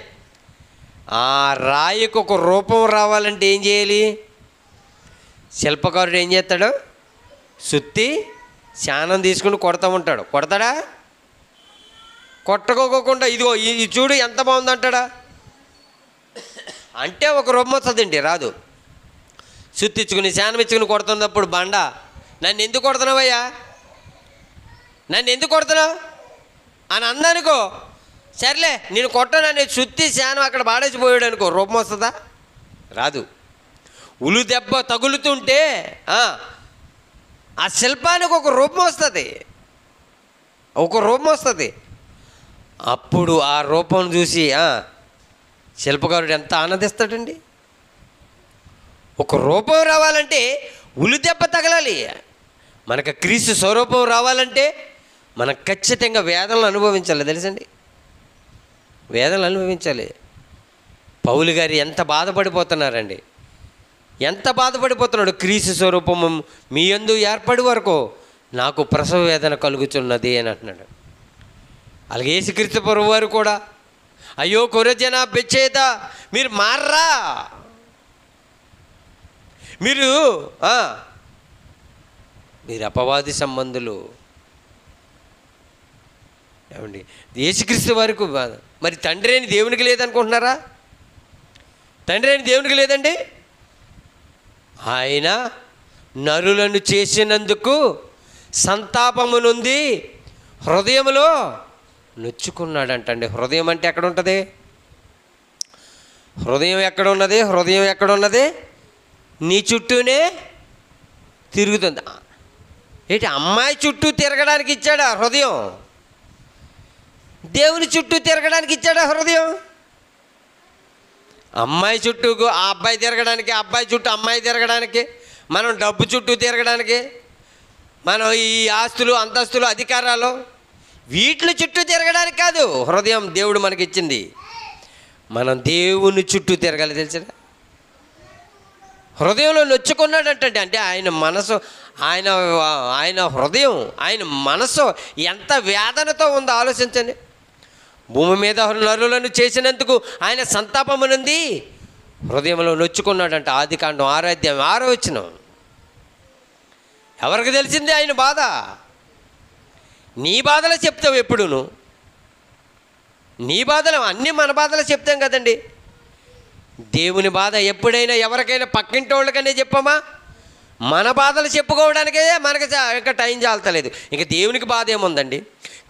ఆ రాయికి ఒక రూపం రావాలంటే ఏం చేయాలి? శిల్పకారుడు ఏం చేస్తాడు? సుత్తి శానం తీసుకుని కొడతా ఉంటాడు. కొడతాడా? కొట్టకోకుండా ఇదిగో ఇది చూడు ఎంత బాగుందంటాడా? అంటే ఒక రూపం వస్తుందండి, రాదు. సుత్తిచ్చుకుని శానం ఇచ్చుకుని కొడుతున్నప్పుడు బండ, నన్ను ఎందుకు కొడుతున్నావయ్యా, నన్ను ఎందుకు కొడుతున్నావు అని అందనుకో, సర్లే నేను కొట్టను అని సుత్తి శానం అక్కడ పాడేసిపోయాడు అనుకో, రూపం వస్తుందా? రాదు. ఉలు దెబ్బ తగులుతుంటే ఆ శిల్పానికి ఒక రూపం వస్తుంది, ఒక రూపం వస్తుంది. అప్పుడు ఆ రూపం చూసి శిల్పకారుడు ఎంత ఆనందిస్తాడండి. ఒక రూపం రావాలంటే ఉలి దెబ్బ తగలాలి. మనకు క్రీస్తు స్వరూపం రావాలంటే మనం ఖచ్చితంగా వేదనలు అనుభవించాలి. తెలుసండి, వేదనలు అనుభవించాలి. పౌలు గారు ఎంత బాధపడిపోతున్నారండి, ఎంత బాధపడిపోతున్నాడు. క్రీస్తు స్వరూపము మీ యందు ఏర్పడి వరకు నాకు ప్రసవ వేదన కలుగుతున్నది అని అంటున్నాడు. అలాగే యేసుక్రీస్తు ప్రభువు వారు కూడా, అయ్యో కొరజన బెచ్చేత మీరు మార్రా, మీరు అపవాది సంబంధులు. ఏమండి, యేసుక్రీస్తు వారికి మరి తండ్రి అని దేవునికి లేదనుకుంటున్నారా? తండ్రి అని దేవునికి లేదండి. ఆయన నరులను చేసినందుకు సంతాపము నుండి హృదయములో నొచ్చుకున్నాడంటండి. హృదయం అంటే ఎక్కడ ఉంటుంది? హృదయం ఎక్కడ ఉన్నది? హృదయం ఎక్కడ ఉన్నది? నీ చుట్టూనే తిరుగుతుంది. ఏంటి, అమ్మాయి చుట్టూ తిరగడానికి ఇచ్చాడా హృదయం? దేవుని చుట్టూ తిరగడానికి ఇచ్చాడా హృదయం? అమ్మాయి చుట్టూ ఆ అబ్బాయి తిరగడానికి, అబ్బాయి చుట్టూ అమ్మాయి తిరగడానికి, మనం డబ్బు చుట్టూ తిరగడానికి, మనం ఈ ఆస్తులు అంతస్తులు అధికారాలు వీటి చుట్టూ తిరగడానికి కాదు హృదయం దేవుడు మనకిచ్చింది. మనం దేవుని చుట్టూ తిరగాలి. తెలిసిన హృదయంలో నొచ్చుకున్నాడంటే అంటే ఆయన మనసు, ఆయన హృదయం, ఆయన మనసు ఎంత వేదనతో ఉందో ఆలోచించండి. భూమి మీద నరులను చేసినందుకు ఆయన సంతాపమునుంది హృదయంలో నొచ్చుకున్నాడంట. ఆదికాండం 6:6. ఎవరికి తెలిసింది ఆయన బాధ? నీ బాధలు చెప్తావు ఎప్పుడును. నీ బాధలు అన్నీ మన బాధలు చెప్తాం కదండి. దేవుని బాధ ఎప్పుడైనా ఎవరికైనా పక్కింటి వాళ్ళకనే చెప్పమా? మన బాధలు చెప్పుకోవడానికే మనకి ఇంకా టైం చాలతలేదు. ఇంకా దేవునికి బాధ ఏముందండి?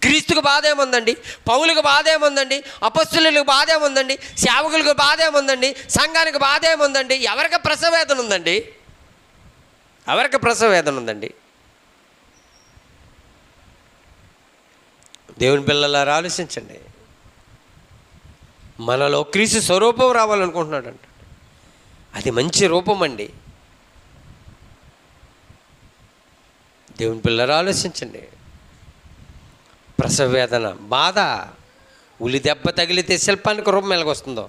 క్రీస్తుకు బాధ ఏముందండి? పౌలుకు బాధ ఏముందండి? అపొస్తలులకు బాధ ఏముందండి? సేవకులకు బాధ ఏముందండి? సంఘానికి బాధ ఏముందండి? ఎవరికి ప్రసవ వేదన ఉందండి? ఎవరికి ప్రసవ వేదన ఉందండి? దేవుని పిల్లలారా ఆలోచించండి. మనలో క్రీస్తు స్వరూపం రావాలనుకుంటున్నాడంట. అది మంచి రూపం అండి. దేవుని పిల్లలారా ఆలోచించండి. ప్రసవ వేదన, బాధ, ఉలి దెబ్బ తగిలితే శిల్పానికి రూపం ఎలాగొస్తుందో,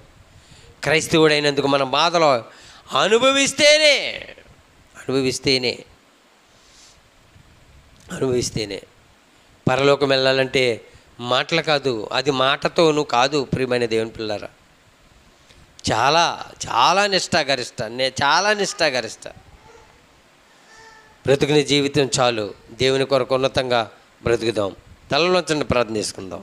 క్రైస్తవుడైనందుకు మనం బాధలో అనుభవిస్తేనే పరలోకం వెళ్ళాలంటే మాటలు కాదు, అది మాటతోనూ కాదు. ప్రియమైన దేవుని పిల్లరా, చాలా చాలా నిష్ఠాగరిష్ట బ్రతుకుని జీవితం చాలు. దేవుని కొరకు ఉన్నతంగా బ్రతుకుదాం. తలలోంచండి, ప్రార్థన చేసుకుందాం.